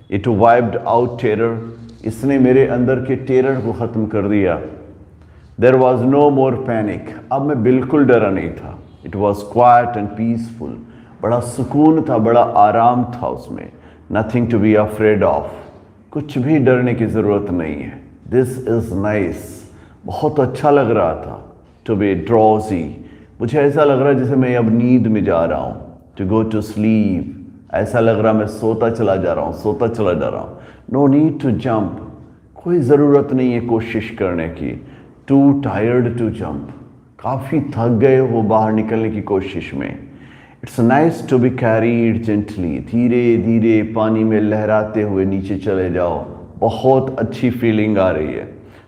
Speaker 1: इट वाइप्ड आउट टेरर, इसने मेरे अंदर के टेरर को ख़त्म कर दिया। There was no more panic, अब मैं बिल्कुल डरा नहीं था। It was quiet and peaceful, बड़ा सुकून था, बड़ा आराम था उसमें। Nothing to be afraid of, कुछ भी डरने की ज़रूरत नहीं है। दिस इज़ नाइस, बहुत अच्छा लग रहा था। टू बी ड्रॉजी, मुझे ऐसा लग रहा है जैसे मैं अब नींद में जा रहा हूँ। टू गो टू स्लीप, ऐसा लग रहा मैं सोता चला जा रहा हूँ, सोता चला जा रहा हूँ। नो नीड टू जंप, कोई ज़रूरत नहीं है कोशिश करने की। टू टायर्ड टू जंप, काफ़ी थक गए हो बाहर निकलने की कोशिश में। It's nice to be carried gently, धीरे धीरे पानी में लहराते हुए नीचे चले जाओ, बहुत अच्छी फीलिंग आ रही है।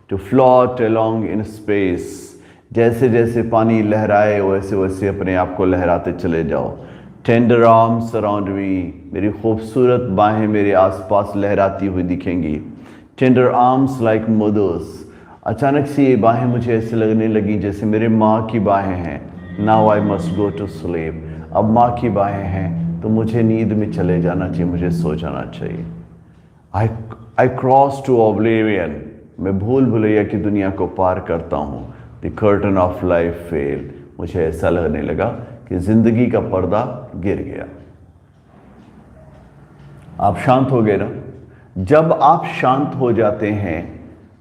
Speaker 1: To float along in space, जैसे जैसे पानी लहराए वैसे वैसे अपने आप को लहराते चले जाओ। टेंडर आर्म्स अराउंड मी, मेरी खूबसूरत बाहें मेरे आसपास लहराती हुई दिखेंगी। टेंडर आर्म्स लाइक मदर्स, अचानक से ये बाहें मुझे ऐसे लगने लगी जैसे मेरे माँ की बाहें हैं। Now I must go to sleep, अब माँ की बाहें हैं तो मुझे नींद में चले जाना चाहिए, मुझे सो जाना चाहिए। आई क्रॉस टू ऑब्लिवियन, मैं भूल भुलैया की दुनिया को पार करता हूँ। The curtain of life fail, मुझे ऐसा लगने लगा कि जिंदगी का पर्दा गिर गया। आप शांत हो गए ना? जब आप शांत हो जाते हैं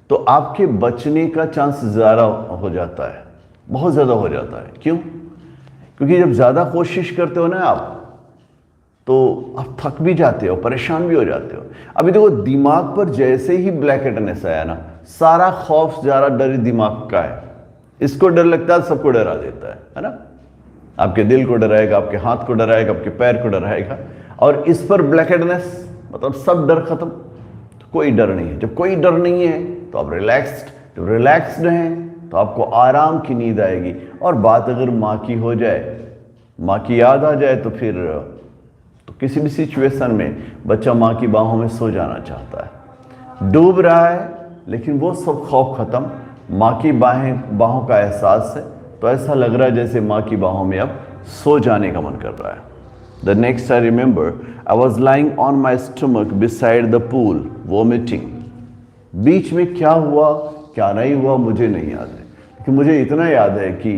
Speaker 1: तो आपके बचने का चांस ज़्यादा हो जाता है, बहुत ज़्यादा हो जाता है। क्यों? क्योंकि जब ज़्यादा कोशिश करते हो ना आप, तो आप थक भी जाते हो, परेशान भी हो जाते हो। अभी देखो, दिमाग पर जैसे ही ब्लैक हेडनेस आया ना, सारा खौफ ज़्यादा डर दिमाग का है। इसको डर लगता है, सबको डरा देता है ना? आपके दिल को डराएगा, आपके हाथ को डराएगा, आपके पैर को डराएगा, और इस पर ब्लैक हेडनेस, मतलब सब डर खत्म, तो कोई डर नहीं है। जब कोई डर नहीं है तो आप रिलैक्स्ड, जब रिलैक्स्ड हैं तो आपको आराम की नींद आएगी। और बात अगर माँ की हो जाए, माँ की याद आ जाए, तो फिर तो किसी भी सिचुएशन में बच्चा माँ की बाहों में सो जाना चाहता है। डूब रहा है लेकिन वो सब खौफ खत्म, माँ की बाहों का एहसास है, तो ऐसा लग रहा है जैसे माँ की बाहों में अब सो जाने का मन कर रहा है। The next I remember I was lying on my stomach beside the pool vomiting. बीच में क्या हुआ क्या नहीं हुआ मुझे नहीं याद है, लेकिन मुझे इतना याद है कि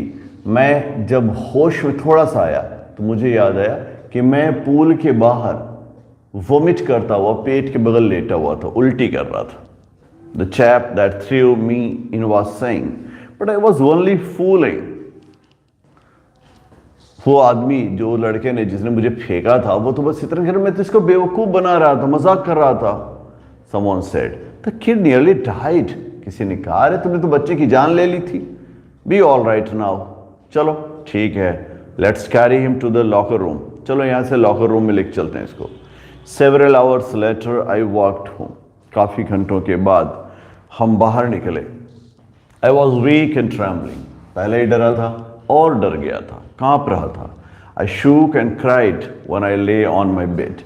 Speaker 1: मैं जब होश में थोड़ा सा आया तो मुझे याद आया कि मैं पूल के बाहर वोमिट करता हुआ पेट के बगल लेटा हुआ था, उल्टी कर रहा था। The chap that threw me in was saying, but I was only fooling. वो आदमी, जो लड़के ने जिसने मुझे फेंका था, वो तो बस इतना, मैं तो इसको बेवकूफ़ बना रहा था, मजाक कर रहा था। Someone said, the kid nearly died. किसी ने कहा, अरे तुमने तो बच्चे की जान ले ली थी। Be all right now. चलो ठीक है, let's carry him to the locker room. चलो यहाँ से लॉकर रूम में लेके चलते हैं इसको। Several hours later, I walked home. काफ़ी घंटों के बाद हम बाहर निकले। I was weak and trembling. पहले ही डरा था और डर गया था, कांप रहा था। I shook and cried when I lay on my bed.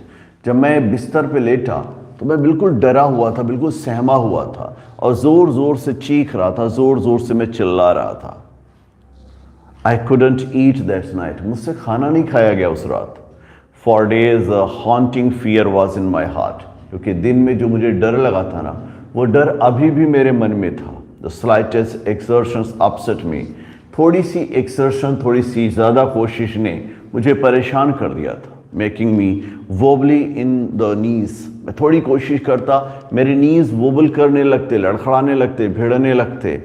Speaker 1: जब मैं बिस्तर पे लेटा तो मैं बिल्कुल डरा हुआ था, बिल्कुल सहमा हुआ था, और ज़ोर ज़ोर से चीख रहा था, ज़ोर ज़ोर से मैं चिल्ला रहा था। I couldn't eat that night. मुझसे खाना नहीं खाया गया उस रात। For days a haunting fear was in my heart. क्योंकि दिन में जो मुझे डर लगा था ना, वो डर अभी भी मेरे मन में था। The slightest exertions upset me. थोड़ी सी एक्सर्शन, थोड़ी सी ज़्यादा कोशिश ने मुझे परेशान कर दिया था। Making me wobbly in the knees. मैं थोड़ी कोशिश करता, मेरे नीज वोबल करने लगते, लड़खड़ाने लगते, भिड़ने लगते।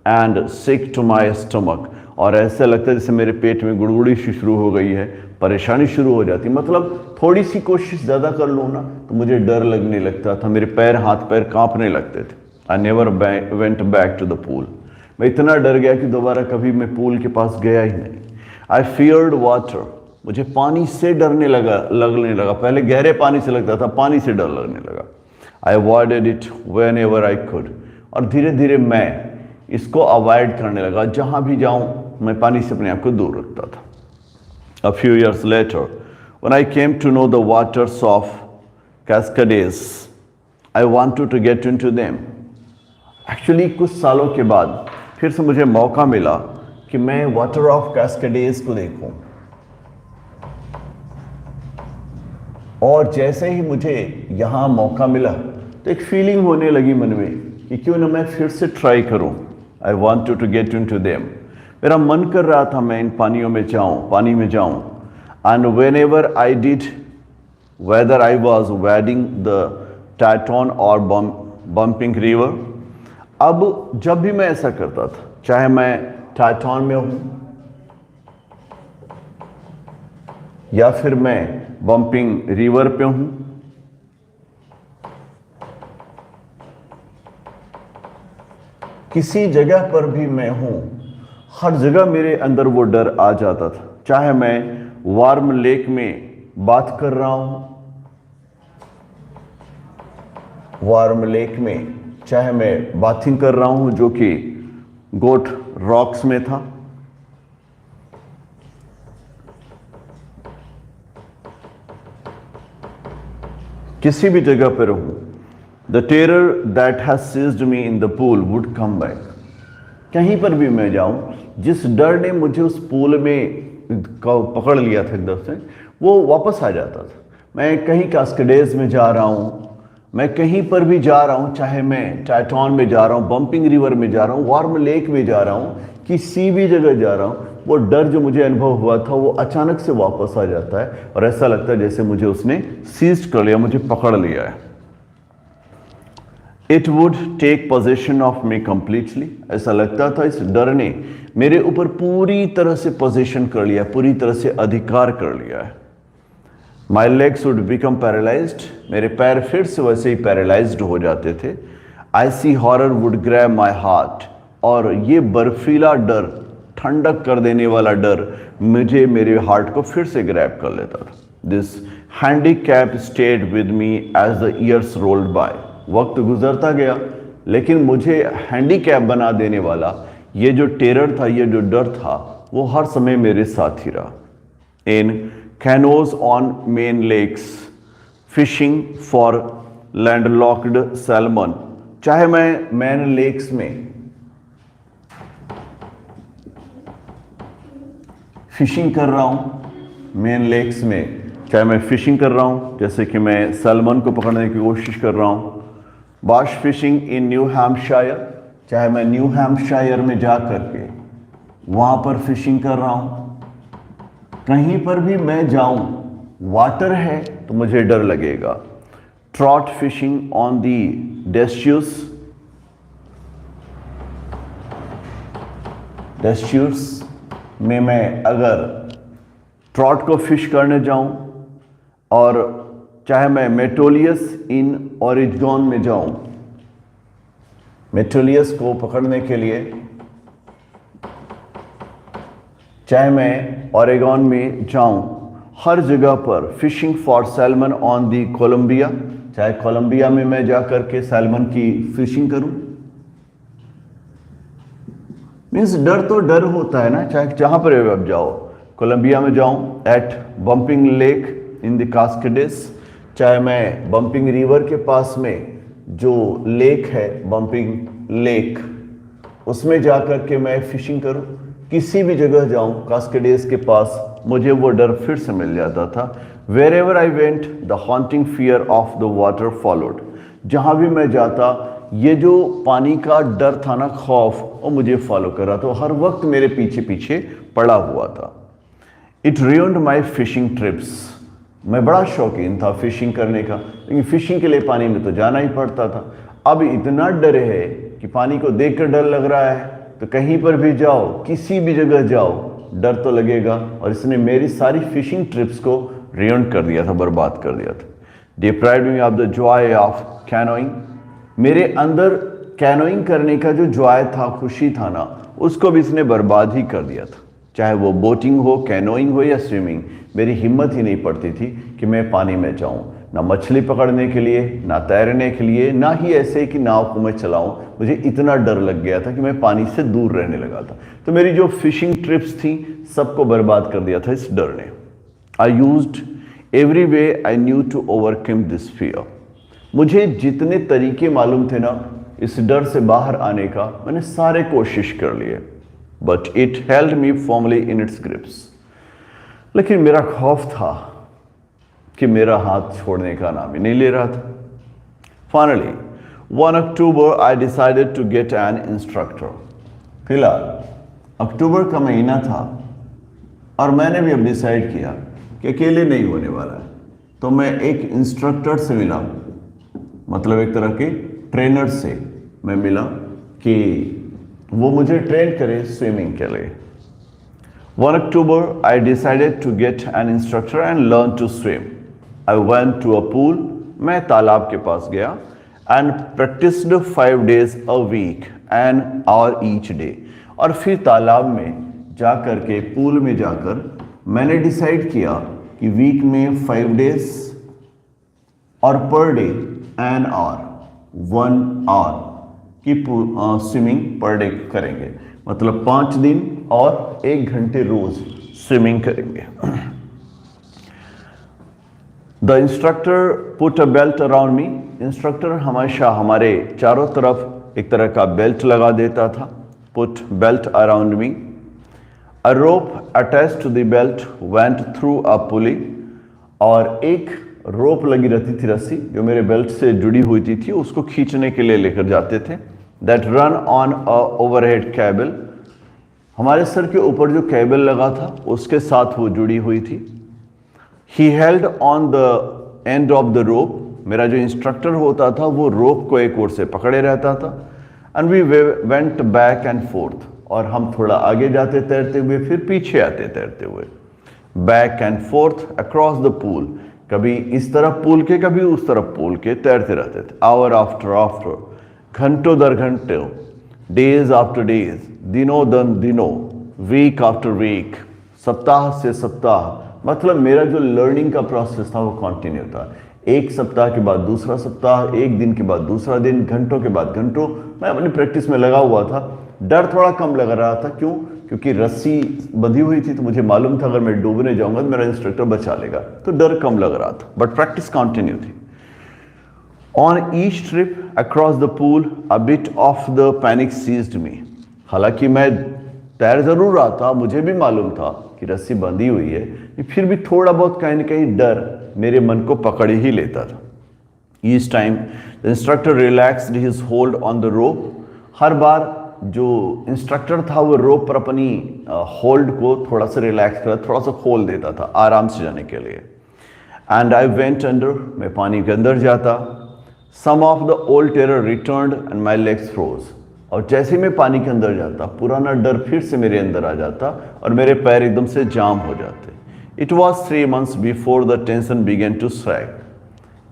Speaker 1: And sick to my stomach. और ऐसा लगता है जैसे मेरे पेट में गुड़गुड़ी शुरू हो गई है, परेशानी शुरू हो जाती। मतलब थोड़ी सी कोशिश ज़्यादा कर लूँ ना तो मुझे डर लगने लगता था, मेरे पैर, हाथ पैर कांपने लगते थे। I never went back to the pool. मैं इतना डर गया कि दोबारा कभी मैं पूल के पास गया ही नहीं। आई फियर्ड वाटर। मुझे पानी से लगने लगा। पहले गहरे पानी से लगता था, पानी से डर लगने लगा। I avoided it whenever I could. और धीरे धीरे मैं इसको अवॉइड करने लगा, जहाँ भी जाऊँ मैं पानी से अपने आप को दूर रखता था। A few years later, when I came to know the waters of Cascades, I wanted to get into them. Actually, कुछ सालों के बाद फिर से मुझे मौका मिला कि मैं वाटर ऑफ कैस्केडेज को देखूं। और जैसे ही मुझे यहाँ मौका मिला तो एक फीलिंग होने लगी मन में कि क्यों ना मैं फिर से ट्राई करूँ। I want to get in to them. मेरा मन कर रहा था मैं इन पानी में जाऊँ। And whenever I did, whether I was wading the Tieton और बम्पिंग रिवर, अब जब भी मैं ऐसा करता था, चाहे मैं टाइटॉन में हूँ या फिर मैं बम्पिंग रिवर पे हूं, किसी जगह पर भी मैं हूं, हर जगह मेरे अंदर वो डर आ जाता था। चाहे मैं वार्म लेक में बात कर रहा हूं, वार्म लेक में, चाहे मैं बाथिंग कर रहा हूं जो कि गोट रॉक्स में था, किसी भी जगह पर हूं, the terror that has seized me in the pool would come back. कहीं पर भी मैं जाऊं, जिस डर ने मुझे उस पूल में पकड़ लिया था एकदम से, वो वापस आ जाता था। मैं कहीं कास्केडेज में जा रहा हूं, मैं कहीं पर भी जा रहा हूं, चाहे मैं टाइटॉन में जा रहा हूं, बम्पिंग रिवर में जा रहा हूं, वार्म लेक में जा रहा हूं, किसी भी जगह जा रहा हूं, वो डर जो मुझे अनुभव हुआ था वो अचानक से वापस आ जाता है और ऐसा लगता है जैसे मुझे उसने सीज कर लिया, मुझे पकड़ लिया है। It would take possession of me completely. ऐसा लगता था इस डर ने मेरे ऊपर पूरी तरह से पोजेशन कर लिया, पूरी तरह से अधिकार कर लिया है। My legs would become paralysed. मेरे पैर फिर से वैसे ही पैरालाइज्ड हो जाते थे। I see horror would grab my heart. और ये बर्फीला डर, ठंडक कर देने वाला डर मुझे मेरे हार्ट को फिर से ग्रैब कर लेता था। This handicap stayed with me as the years rolled by. वक्त गुजरता गया लेकिन मुझे हैंडीकैप बना देने वाला ये जो टेरर था, ये जो डर था, वो हर समय मेरे साथ ही रहा। In canoes on Maine lakes fishing for landlocked salmon. चाहे मैं मेन लेक्स में फिशिंग कर रहा हूं, मेन लेक्स में चाहे मैं फिशिंग कर रहा हूं, जैसे कि मैं सैल्मन को पकड़ने की कोशिश कर रहा हूं, बाश फिशिंग इन न्यू हैम्पशायर, चाहे मैं न्यू हैम्पशायर में जा करके वहां पर फिशिंग कर रहा हूं, कहीं पर भी मैं जाऊं, वाटर है तो मुझे डर लगेगा। ट्रॉट फिशिंग ऑन दी डेस्ट्यूर्स में मैं अगर ट्रॉट को फिश करने जाऊं, और चाहे मैं मेटोलियस इन ओरिजन में जाऊं, मेटोलियस को पकड़ने के लिए, चाहे मैं ओरेगन में जाऊं, हर जगह पर fishing for salmon on the Columbia, चाहे कोलंबिया में मैं जाकर के सैल्मन की फिशिंग करूं। मीन्स डर तो डर होता है ना, चाहे जहां पर अब जाओ, कोलंबिया में जाऊं, at Bumping Lake in the Cascades, चाहे मैं बम्पिंग रिवर के पास में जो लेक है, बम्पिंग लेक, उसमें जाकर के मैं फिशिंग करूं, किसी भी जगह जाऊं, कास्केडेस के पास, मुझे वो डर फिर से मिल जाता था। Wherever I went the haunting fear of the water followed. जहां भी मैं जाता, ये जो पानी का डर था ना, खौफ, वो मुझे फॉलो कर रहा था, हर वक्त मेरे पीछे पीछे पड़ा हुआ था। It ruined my fishing trips. मैं बड़ा शौकीन था फिशिंग करने का, लेकिन फिशिंग के लिए पानी में तो जाना ही पड़ता था। अब इतना डर है कि पानी को देखकर डर लग रहा है, तो कहीं पर भी जाओ, किसी भी जगह जाओ, डर तो लगेगा। और इसने मेरी सारी फिशिंग ट्रिप्स को ruined कर दिया था, बर्बाद कर दिया था। deprived me of the joy of canoeing। मेरे अंदर कैनोइंग करने का जो जॉय था, खुशी था ना, उसको भी इसने बर्बाद ही कर दिया था। चाहे वो बोटिंग हो, कैनोइंग हो या स्विमिंग, मेरी हिम्मत ही नहीं पड़ती थी कि मैं पानी में जाऊं, ना मछली पकड़ने के लिए, ना तैरने के लिए, ना ही ऐसे कि नाव को मैं चलाऊं। मुझे इतना डर लग गया था कि मैं पानी से दूर रहने लगा था। तो मेरी जो फिशिंग ट्रिप्स थी, सबको बर्बाद कर दिया था इस डर ने। I used every way I knew to overcome this fear. मुझे जितने तरीके मालूम थे ना इस डर से बाहर आने का, मैंने सारे कोशिश कर लिए। But it held me formally in its grips. लेकिन मेरा खौफ था, कि मेरा हाथ छोड़ने का नाम ही नहीं ले रहा था। Finally 1 October I decided to get an instructor. फिलहाल अक्टूबर का महीना था और मैंने भी अब डिसाइड किया कि अकेले नहीं होने वाला है, तो मैं एक इंस्ट्रक्टर से मिला, मतलब एक तरह के ट्रेनर से मैं मिला कि वो मुझे ट्रेन करे स्विमिंग के लिए। 1 October I decided to get an instructor and learn to swim. I went to a pool, मैं तालाब के पास गया and practised 5 days a week an hour each day. और फिर तालाब में जाकर के, पूल में जाकर मैंने डिसाइड किया कि वीक में 5 days और per day an hour 1 hour की स्विमिंग पर डे करेंगे, मतलब 5 दिन और 1 घंटे रोज स्विमिंग करेंगे। The instructor put a belt around me. Instructor हमेशा हमारे चारों तरफ एक तरह का बेल्ट लगा देता था। Put belt around me. A rope attached to the belt went through a pulley. और एक रोप लगी रहती थी, रस्सी जो मेरे बेल्ट से जुड़ी हुई थी, उसको खींचने के लिए लेकर जाते थे। That run on a overhead cable. हमारे सर के ऊपर जो केबल लगा था उसके साथ वो जुड़ी हुई थी। He held on the end of the rope. मेरा जो इंस्ट्रक्टर होता था वो रोप को एक ओर से पकड़े रहता था। And we went back and forth. और हम थोड़ा आगे जाते तैरते हुए, फिर पीछे आते तैरते हुए, back and fourth across the pool. कभी इस तरफ पूल के, कभी उस तरफ पूल के, तैरते रहते थे। आवर आफ्टर आफ्टर, घंटों दर घंटों, डेज आफ्टर डेज, दिनों दर दिनों, वीक आफ्टर वीक, सप्ताह से सप्ताह। मतलब मेरा जो लर्निंग का प्रोसेस था वो कंटिन्यू था। एक सप्ताह के बाद दूसरा सप्ताह, एक दिन के बाद दूसरा दिन, घंटों के बाद घंटों, मैं अपनी प्रैक्टिस में लगा हुआ था। डर थोड़ा कम लग रहा था। क्यों? क्योंकि रस्सी बंधी हुई थी, तो मुझे मालूम था अगर मैं डूबने जाऊंगा तो मेरा इंस्ट्रक्टर बचा लेगा, तो डर कम लग रहा था। बट प्रैक्टिस कंटिन्यू थी। On each trip across the pool a bit of the panic seized me. हालांकि मैं तैर जरूर रहा था, मुझे भी मालूम था कि रस्सी बंधी हुई है, फिर भी थोड़ा बहुत कहीं ना कहीं डर मेरे मन को पकड़ ही लेता था। Each time the instructor relaxed his hold on the rope. हर बार जो इंस्ट्रक्टर था वो रोप पर अपनी होल्ड को थोड़ा सा रिलैक्स कर, थोड़ा सा खोल देता था आराम से जाने के लिए। And I went under. मैं पानी के अंदर जाता। Some of the old terror returned and my legs froze. और जैसे ही मैं पानी के अंदर जाता, पुराना डर फिर से मेरे अंदर आ जाता और मेरे पैर एकदम से जाम हो जाते। It was 3 months before the tension began to strike.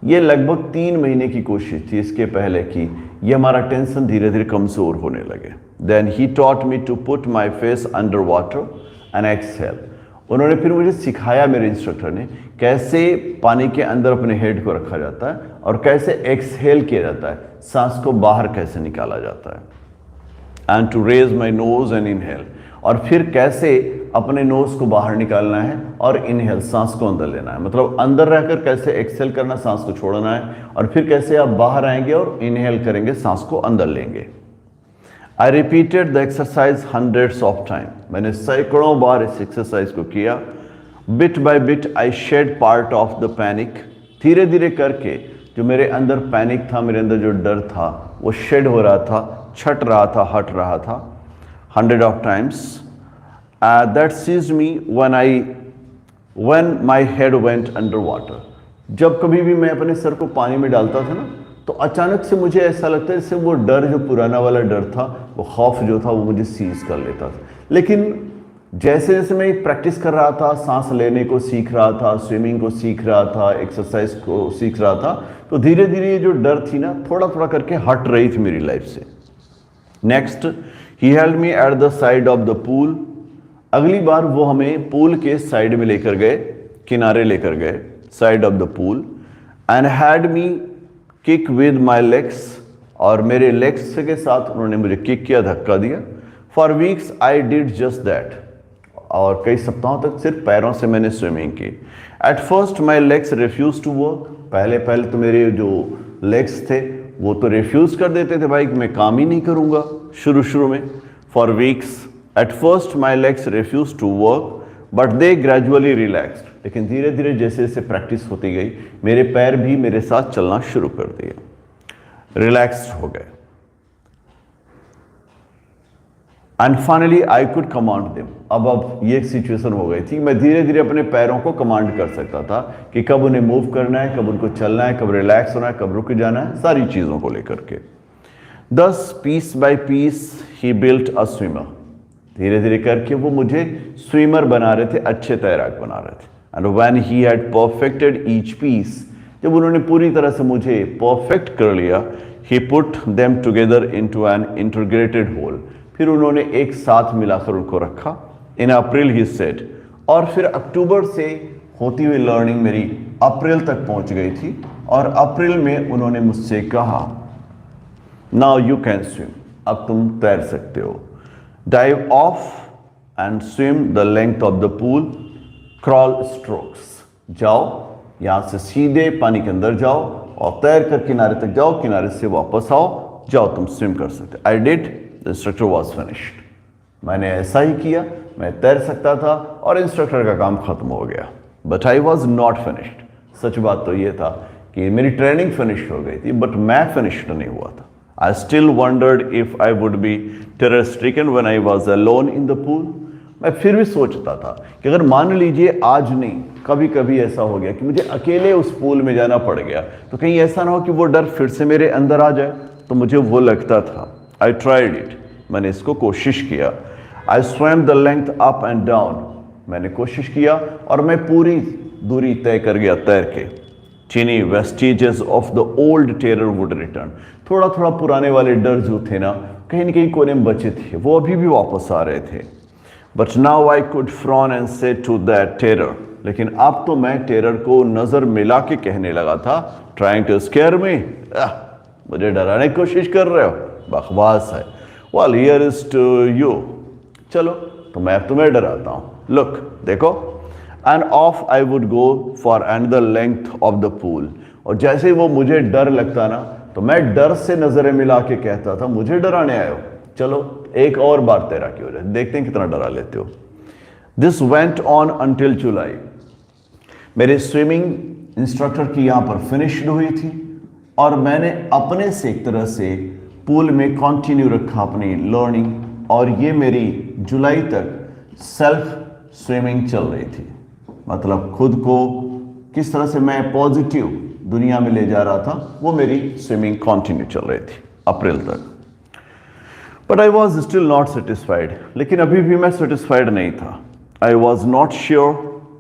Speaker 1: ये लगभग 3 महीने की कोशिश थी इसके पहले की ये हमारा टेंशन धीरे धीरे कमजोर होने लगे। Then he taught me to put my face under water and exhale. उन्होंने फिर मुझे सिखाया, मेरे इंस्ट्रक्टर ने, कैसे पानी के अंदर अपने हेड को रखा जाता है और कैसे एक्सहेल किया जाता है, सांस को बाहर कैसे निकाला जाता है। And to raise my nose and inhale. और फिर कैसे अपने नोज को बाहर निकालना है और इनहेल, सांस को अंदर लेना है। मतलब अंदर रहकर कैसे एक्सहेल करना, सांस को छोड़ना है, और फिर कैसे आप बाहर आएंगे और इनहेल करेंगे, सांस को अंदर लेंगे। I repeated the exercise hundreds of time. मैंने सैकड़ों बार इस एक्सरसाइज को किया। Bit by bit I shed part of the panic. धीरे धीरे करके जो मेरे अंदर पैनिक था, मेरे अंदर जो डर था, वो शेड हो रहा था, छट रहा था, हट रहा था। 100 of times. That seized me when my head went under water. जब कभी भी मैं अपने सर को पानी में डालता था ना, तो अचानक से मुझे ऐसा लगता है जैसे वो डर, जो पुराना वाला डर था, वो खौफ जो था, वो मुझे सीज कर लेता था। लेकिन जैसे जैसे मैं प्रैक्टिस कर रहा था, सांस लेने को सीख रहा था, स्विमिंग को सीख रहा था, एक्सरसाइज को सीख रहा था, तो धीरे धीरे ये जो डर थी ना, थोड़ा थोड़ा करके हट रही थी मेरी लाइफ से। Next, he held me at the side of the pool. अगली बार वो हमें पूल के साइड में लेकर गए, किनारे लेकर गए, side of the pool, and had me kick with my legs. और मेरे लेग्स के साथ उन्होंने मुझे किक किया, धक्का दिया। For weeks I did just that. और कई सप्ताहों तक सिर्फ पैरों से मैंने स्विमिंग की। At first my legs refuse to work. पहले तो मेरे जो लेग्स थे वो तो रिफ्यूज कर देते थे, भाई मैं काम ही नहीं करूंगा शुरू में। For weeks at first my legs refuse to work but they gradually relaxed. लेकिन धीरे धीरे जैसे जैसे प्रैक्टिस होती गई मेरे पैर भी मेरे साथ चलना शुरू कर दिए, रिलैक्स्ड हो गए। And finally I could command them. अब ये एक सिचुएशन हो गई थी, मैं धीरे धीरे अपने पैरों को कमांड कर सकता था कि कब उन्हें मूव करना है, कब उनको चलना है, कब रिलैक्स होना है, कब रुक जाना है, सारी चीज़ों को लेकर के। Thus piece by piece he built a swimmer. धीरे धीरे करके वो मुझे स्विमर बना रहे थे, अच्छे तैराक बना रहे थे। And when he had perfected each piece, जब उन्होंने पूरी तरह से मुझे परफेक्ट कर लिया, he put them together into an integrated whole. फिर उन्होंने एक साथ मिलाकर उनको रखा। इन अप्रैल ही सेड, और फिर अक्टूबर से होती हुई लर्निंग मेरी अप्रैल तक पहुंच गई थी, और अप्रैल में उन्होंने मुझसे कहा नाउ यू कैन स्विम, अब तुम तैर सकते हो। Dive of and swim the length of the pool, crawl strokes. जाओ यहां से सीधे पानी के अंदर जाओ और तैर कर किनारे तक जाओ, किनारे से वापस आओ, जाओ तुम स्विम कर सकते। I did, the instructor was finished. मैंने ऐसा ही किया, मैं तैर सकता था और इंस्ट्रक्टर का काम खत्म हो गया। But I was not finished. सच बात तो ये था कि मेरी ट्रेनिंग फिनिश हो गई थी, बट मैं फिनिश्ड नहीं हुआ था। I still wondered if I would be terror stricken when I was alone in the pool. मैं फिर भी सोचता था कि अगर मान लीजिए आज नहीं, कभी कभी ऐसा हो गया कि मुझे अकेले उस पूल में जाना पड़ गया, तो कहीं ऐसा ना हो कि वो डर फिर से मेरे अंदर आ जाए। तो मुझे वो लगता था। I tried it. मैंने इसको कोशिश किया। I swam the length up and down. मैंने कोशिश किया और मैं पूरी दूरी तय कर गया तैर के। Tiny vestiges of the old terror would return. थोड़ा थोड़ा पुराने वाले डर जो थे ना, कहीं न कहीं कोने में बचे थे, वो अभी भी वापस आ रहे थे। But now I could frown and से टू दैट टेरर। लेकिन अब तो मैं टेरर को नजर मिला के कहने लगा था, ट्राइंग टू स्केयर मी, मुझे डराने की कोशिश कर रहे हो, बकवास है। Well here is to you, चलो तो मैं तुम्हें डराता हूं, लुक देखो। And off I would go for another length of the pool. और जैसे ही वो मुझे डर लगता ना, तो मैं डर से नजरें मिला के कहता था, मुझे डराने आए हो, चलो एक और बार तैराकी हो जाए, देखते हैं कितना डरा लेते हो। दिस वेंट ऑन अंटिल जुलाई। मेरे स्विमिंग इंस्ट्रक्टर की यहाँ पर फिनिश्ड हुई थी और मैंने अपने से एक तरह से पूल में कंटिन्यू रखा अपनी लर्निंग, और ये मेरी जुलाई तक सेल्फ स्विमिंग चल रही थी। मतलब खुद को किस तरह से मैं पॉजिटिव दुनिया में ले जा रहा था, वो मेरी स्विमिंग कंटिन्यू चल रही थी अप्रैल तक। But I was still not satisfied. लेकिन अभी भी मैं सेटिस्फाइड नहीं था। आई was not sure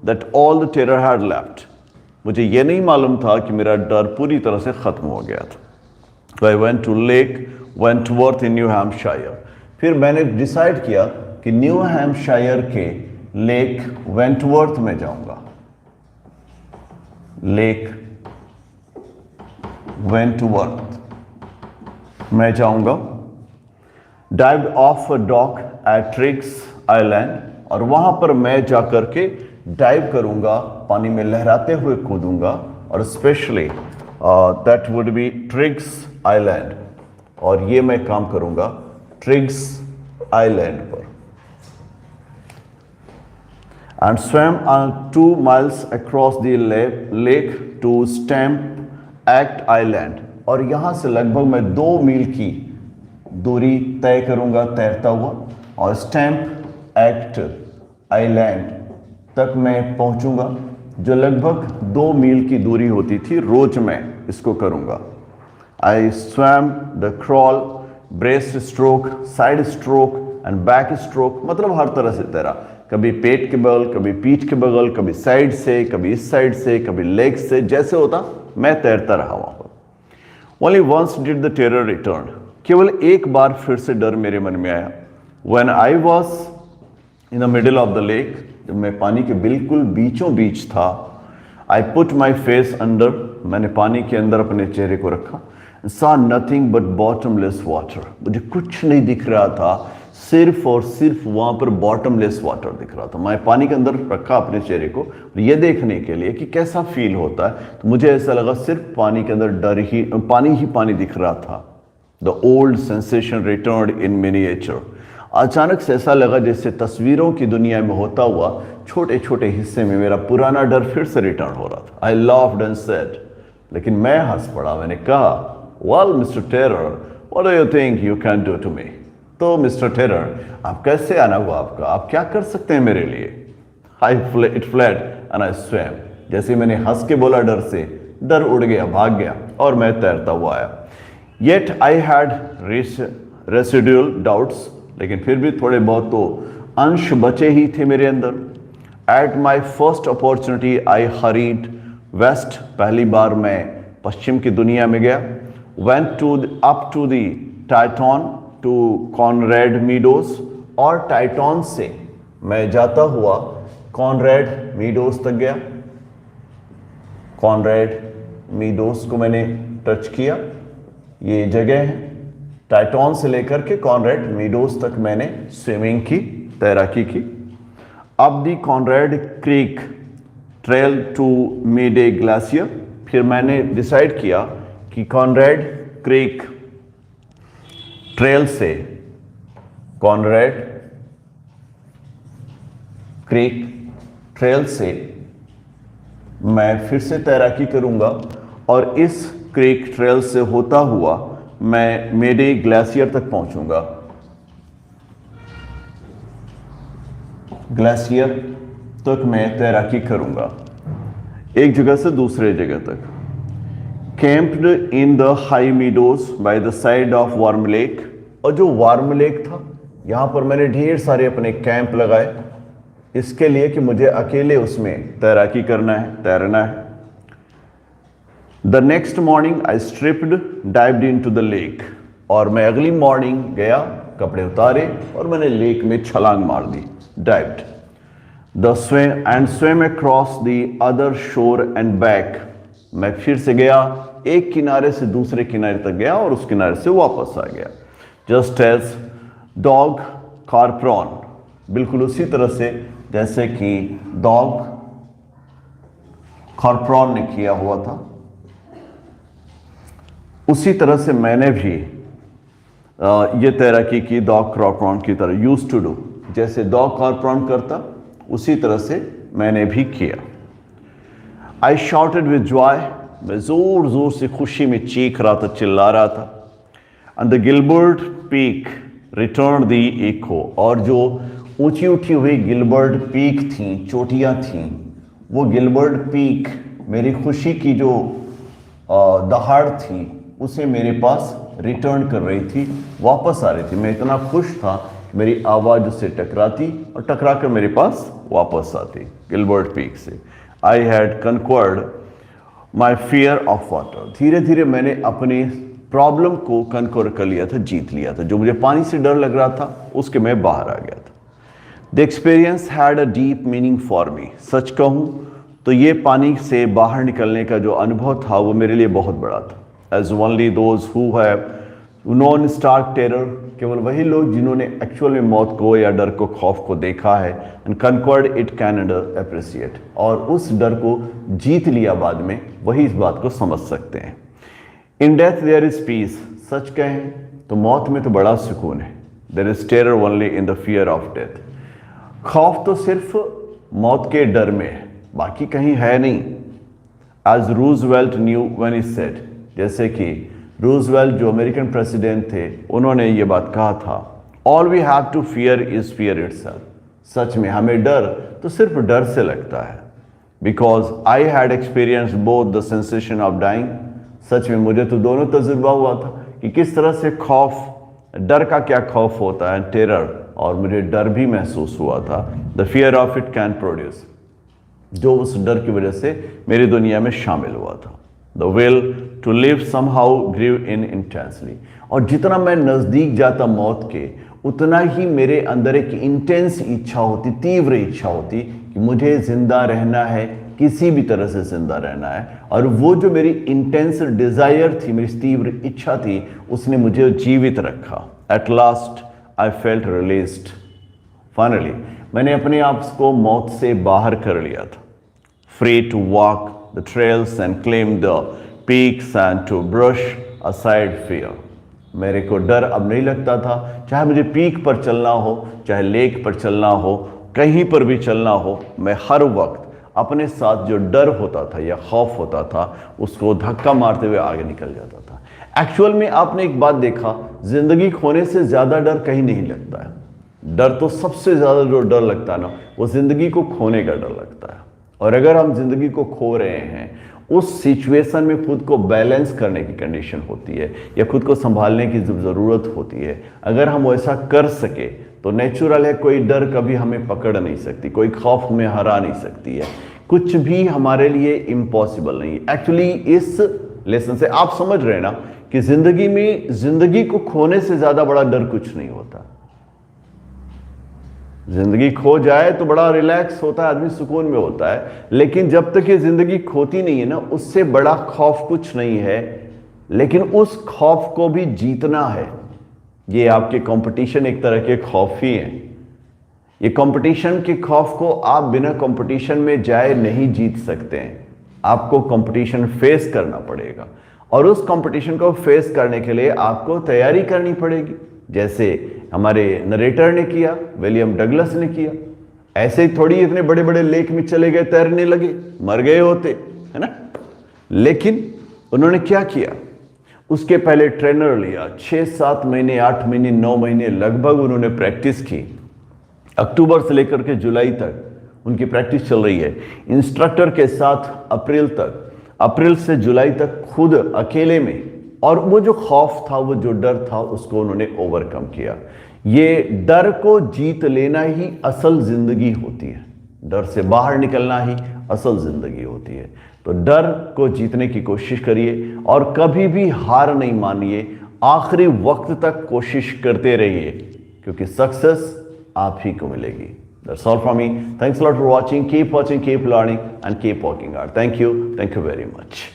Speaker 1: that all the terror had left. मुझे ये नहीं मालूम था कि मेरा डर पूरी तरह से खत्म हो गया था। तो I went to Lake Wentworth in New Hampshire. फिर मैंने डिसाइड किया कि न्यू हैम्पशायर के लेक वेंटवर्थ में जाऊंगा। लेक वेंटवर्थ मैं जाऊंगा। Dived off a dock at Triggs Island, और वहां पर मैं जाकर के डाइव करूंगा, पानी में लहराते हुए कूदूंगा, और specially that would be ट्रिग्स Island. और ये मैं काम करूंगा ट्रिग्स आइलैंड पर। and swam 2 miles across the lake to Stamp Act Island। और यहाँ से लगभग मैं 2 मील की दूरी तय करूँगा तैरता हुआ, और स्टैम्प एक्ट आइलैंड तक मैं पहुँचूँगा, जो लगभग 2 मील की दूरी होती थी। रोज मैं इसको करूँगा। आई swum the crawl, breast stroke, side stroke and back stroke. मतलब हर तरह से तैरा, कभी पेट के बगल, कभी पीठ के बगल, कभी साइड से, कभी इस साइड से, कभी लेग से, जैसे होता मैं तैरता रहा वहां पर। Only once did the terror return. केवल एक बार फिर से डर मेरे मन में आया। When I was in the middle of the lake, जब मैं पानी के बिल्कुल बीचों बीच था, I put my face under, मैंने पानी के अंदर अपने चेहरे को रखा। saw nothing but bottomless water। मुझे कुछ नहीं दिख रहा था, सिर्फ और सिर्फ वहां पर बॉटमलेस वाटर दिख रहा था। मैं पानी के अंदर रखा अपने चेहरे को ये देखने के लिए कि कैसा फील होता है। तो मुझे ऐसा लगा सिर्फ पानी के अंदर डर ही पानी दिख रहा था। The old sensation returned in miniature. अचानक से ऐसा लगा जैसे तस्वीरों की दुनिया में होता हुआ छोटे छोटे हिस्से में मेरा पुराना डर फिर से रिटर्न हो रहा था। आई लाफ्ड एंड सेड, लेकिन मैं हंस पड़ा। मैंने कहा, well Mister Terror, what do you think you can do to me? तो मिस्टर टेरर, आप कैसे आना हुआ आपका? आप क्या कर सकते हैं मेरे लिए? It fled and I swim. जैसे मैंने हंस के बोला डर से, डर उड़ गया, भाग गया और मैं तैरता हुआ आया। Yet I had residual doubts, लेकिन फिर भी थोड़े बहुत तो अंश बचे ही थे मेरे अंदर। At my first opportunity I hurried west, पहली बार मैं पश्चिम की दुनिया में गया। Went up to the Tieton to Conrad Meadows, और टाइटॉन से मैं जाता हुआ कॉनरेड मीडोज तक गया। कॉनरेड मीडोज को मैंने टच किया, ये जगह है। टाइटॉन से लेकर के कॉनरेड मीडोज तक मैंने स्विमिंग की, तैराकी की। Up the Conrad Creek Trail to Meade Glacier, फिर मैंने डिसाइड किया कि कॉनरेड क्रीक ट्रेल से, कॉनरेड क्रीक ट्रेल से मैं फिर से तैराकी करूंगा और इस क्रीक ट्रेल से होता हुआ मैं मेडे ग्लेशियर तक पहुंचूंगा। ग्लेशियर तक मैं तैराकी करूंगा, एक जगह से दूसरे जगह तक। Camped in the high meadows by the side of Warm Lake, और जो वार्म लेक था यहां पर मैंने ढेर सारे अपने कैंप लगाए, इसके लिए कि मुझे अकेले उसमें तैराकी करना है, तैरना है। The next morning I stripped dived into the lake, और मैं अगली मॉर्निंग गया, कपड़े उतारे और मैंने लेक में छलांग मार दी, dived. The swim across the other shore and back, मैं फिर से गया, एक किनारे से दूसरे किनारे तक गया और उस किनारे से वापस आ गया। जस्ट एज डॉग कार्प्रॉन, बिल्कुल उसी तरह से जैसे कि डॉग कार्प्रॉन ने किया हुआ था, उसी तरह से मैंने भी ये तैराकी की डॉग कार्प्रॉन की तरह, यूज्ड टू डू, जैसे डॉग कार्प्रॉन करता उसी तरह से मैंने भी किया। आई शॉटेड विद जॉय, मैं जोर जोर से खुशी में चीख रहा था, चिल्ला रहा था। And the Gilbert Peak return the echo, और जो ऊंची उठी हुई गिलबर्ट पीक थी, चोटियां थी, वो गिलबर्ट पीक मेरी खुशी की जो दहाड़ थी उसे मेरे पास रिटर्न कर रही थी, वापस आ रही थी। मैं इतना खुश था कि मेरी आवाज़ उससे टकराती और टकरा कर मेरे पास वापस आती गिलबर्ट पीक से। I had conquered my fear of water, धीरे धीरे मैंने अपनी प्रॉब्लम को कन्क्वर कर लिया था, जीत लिया था। जो मुझे पानी से डर लग रहा था उसके मैं बाहर आ गया था। The experience had a deep meaning for me, सच कहूँ तो ये पानी से बाहर निकलने का जो अनुभव था वो मेरे लिए बहुत बड़ा था। As only those who have known stark terror, केवल वही लोग जिन्होंने एक्चुअल में मौत को या डर को, खौफ को देखा है, एंड कन्क्वर्ड इट कैन अप्रिशिएट, और उस डर को जीत लिया बाद में, वही इस बात को समझ सकते हैं। In death there is peace, सच कहें तो मौत में तो बड़ा सुकून है। There is terror only in the fear of death, खौफ तो सिर्फ मौत के डर में है, बाकी कहीं है नहीं। As Roosevelt knew when he said, जैसे कि रूजवेल्ट जो अमेरिकन प्रेसिडेंट थे, उन्होंने ये बात कहा था, all we have to fear is fear itself, सच में हमें डर तो सिर्फ डर से लगता है। Because I had experience both the sensation of dying, सच में मुझे तो दोनों तजुर्बा हुआ था कि किस तरह से खौफ, डर का क्या खौफ होता है, टेरर, और मुझे डर भी महसूस हुआ था। The fear of it can produce, जो उस डर की वजह से मेरी दुनिया में शामिल हुआ था। The will to live somehow grew in intensely, और जितना मैं नज़दीक जाता मौत के, उतना ही मेरे अंदर एक इंटेंस इच्छा होती, तीव्र इच्छा होती कि मुझे जिंदा रहना है, किसी भी तरह से जिंदा रहना है। और वो जो मेरी इंटेंस डिज़ायर थी, मेरी तीव्र इच्छा थी, उसने मुझे जीवित रखा। At last I felt released, finally मैंने अपने आप को मौत से बाहर कर लिया था। Free to walk the trails and climb the peaks and to brush aside fear, मेरे को डर अब नहीं लगता था, चाहे मुझे पीक पर चलना हो, चाहे लेक पर चलना हो, कहीं पर भी चलना हो, मैं हर वक्त अपने साथ जो डर होता था या खौफ होता था उसको धक्का मारते हुए आगे निकल जाता था। एक्चुअल में आपने एक बात देखा, जिंदगी खोने से ज्यादा डर कहीं नहीं लगता है। डर तो सबसे ज्यादा जो डर लगता है ना, वो जिंदगी को खोने का डर लगता है। और अगर हम जिंदगी को खो रहे हैं, उस सिचुएशन में खुद को बैलेंस करने की कंडीशन होती है या खुद को संभालने की जरूरत होती है। अगर हम वैसा कर सके तो नेचुरल है, कोई डर कभी हमें पकड़ नहीं सकती, कोई खौफ हमें हरा नहीं सकती है, कुछ भी हमारे लिए इम्पॉसिबल नहीं है। एक्चुअली इस लेसन से आप समझ रहे हैं ना कि जिंदगी में जिंदगी को खोने से ज्यादा बड़ा डर कुछ नहीं होता। जिंदगी खो जाए तो बड़ा रिलैक्स होता है, आदमी सुकून में होता है, लेकिन जब तक ये जिंदगी खोती नहीं है ना, उससे बड़ा खौफ कुछ नहीं है। लेकिन उस खौफ को भी जीतना है। ये आपके कंपटीशन एक तरह के खौफ ही हैं। ये कंपटीशन के खौफ को आप बिना कंपटीशन में जाए नहीं जीत सकते हैं। आपको कंपटीशन फेस करना पड़ेगा और उस कंपटीशन को फेस करने के लिए आपको तैयारी करनी पड़ेगी, जैसे हमारे नरेटर ने किया, विलियम डगलस ने किया। ऐसे ही थोड़ी इतने बड़े बड़े लेक में चले गए, तैरने लगे, मर गए होते, है ना। लेकिन उन्होंने क्या किया, उसके पहले ट्रेनर लिया, 6-7 महीने, 8 महीने, 9 महीने लगभग उन्होंने प्रैक्टिस की। अक्टूबर से लेकर के जुलाई तक उनकी प्रैक्टिस चल रही है इंस्ट्रक्टर के साथ, अप्रैल तक, अप्रैल से जुलाई तक खुद अकेले में। और वो जो खौफ था, वो जो डर था, उसको उन्होंने ओवरकम किया। ये डर को जीत लेना ही असल जिंदगी होती है। डर से बाहर निकलना ही असल जिंदगी होती है। तो डर को जीतने की कोशिश करिए और कभी भी हार नहीं मानिए, आखिरी वक्त तक कोशिश करते रहिए, क्योंकि सक्सेस आप ही को मिलेगी। That's all from me. Thanks a lot for watching. Keep watching, keep learning, and keep working hard. Thank you very much.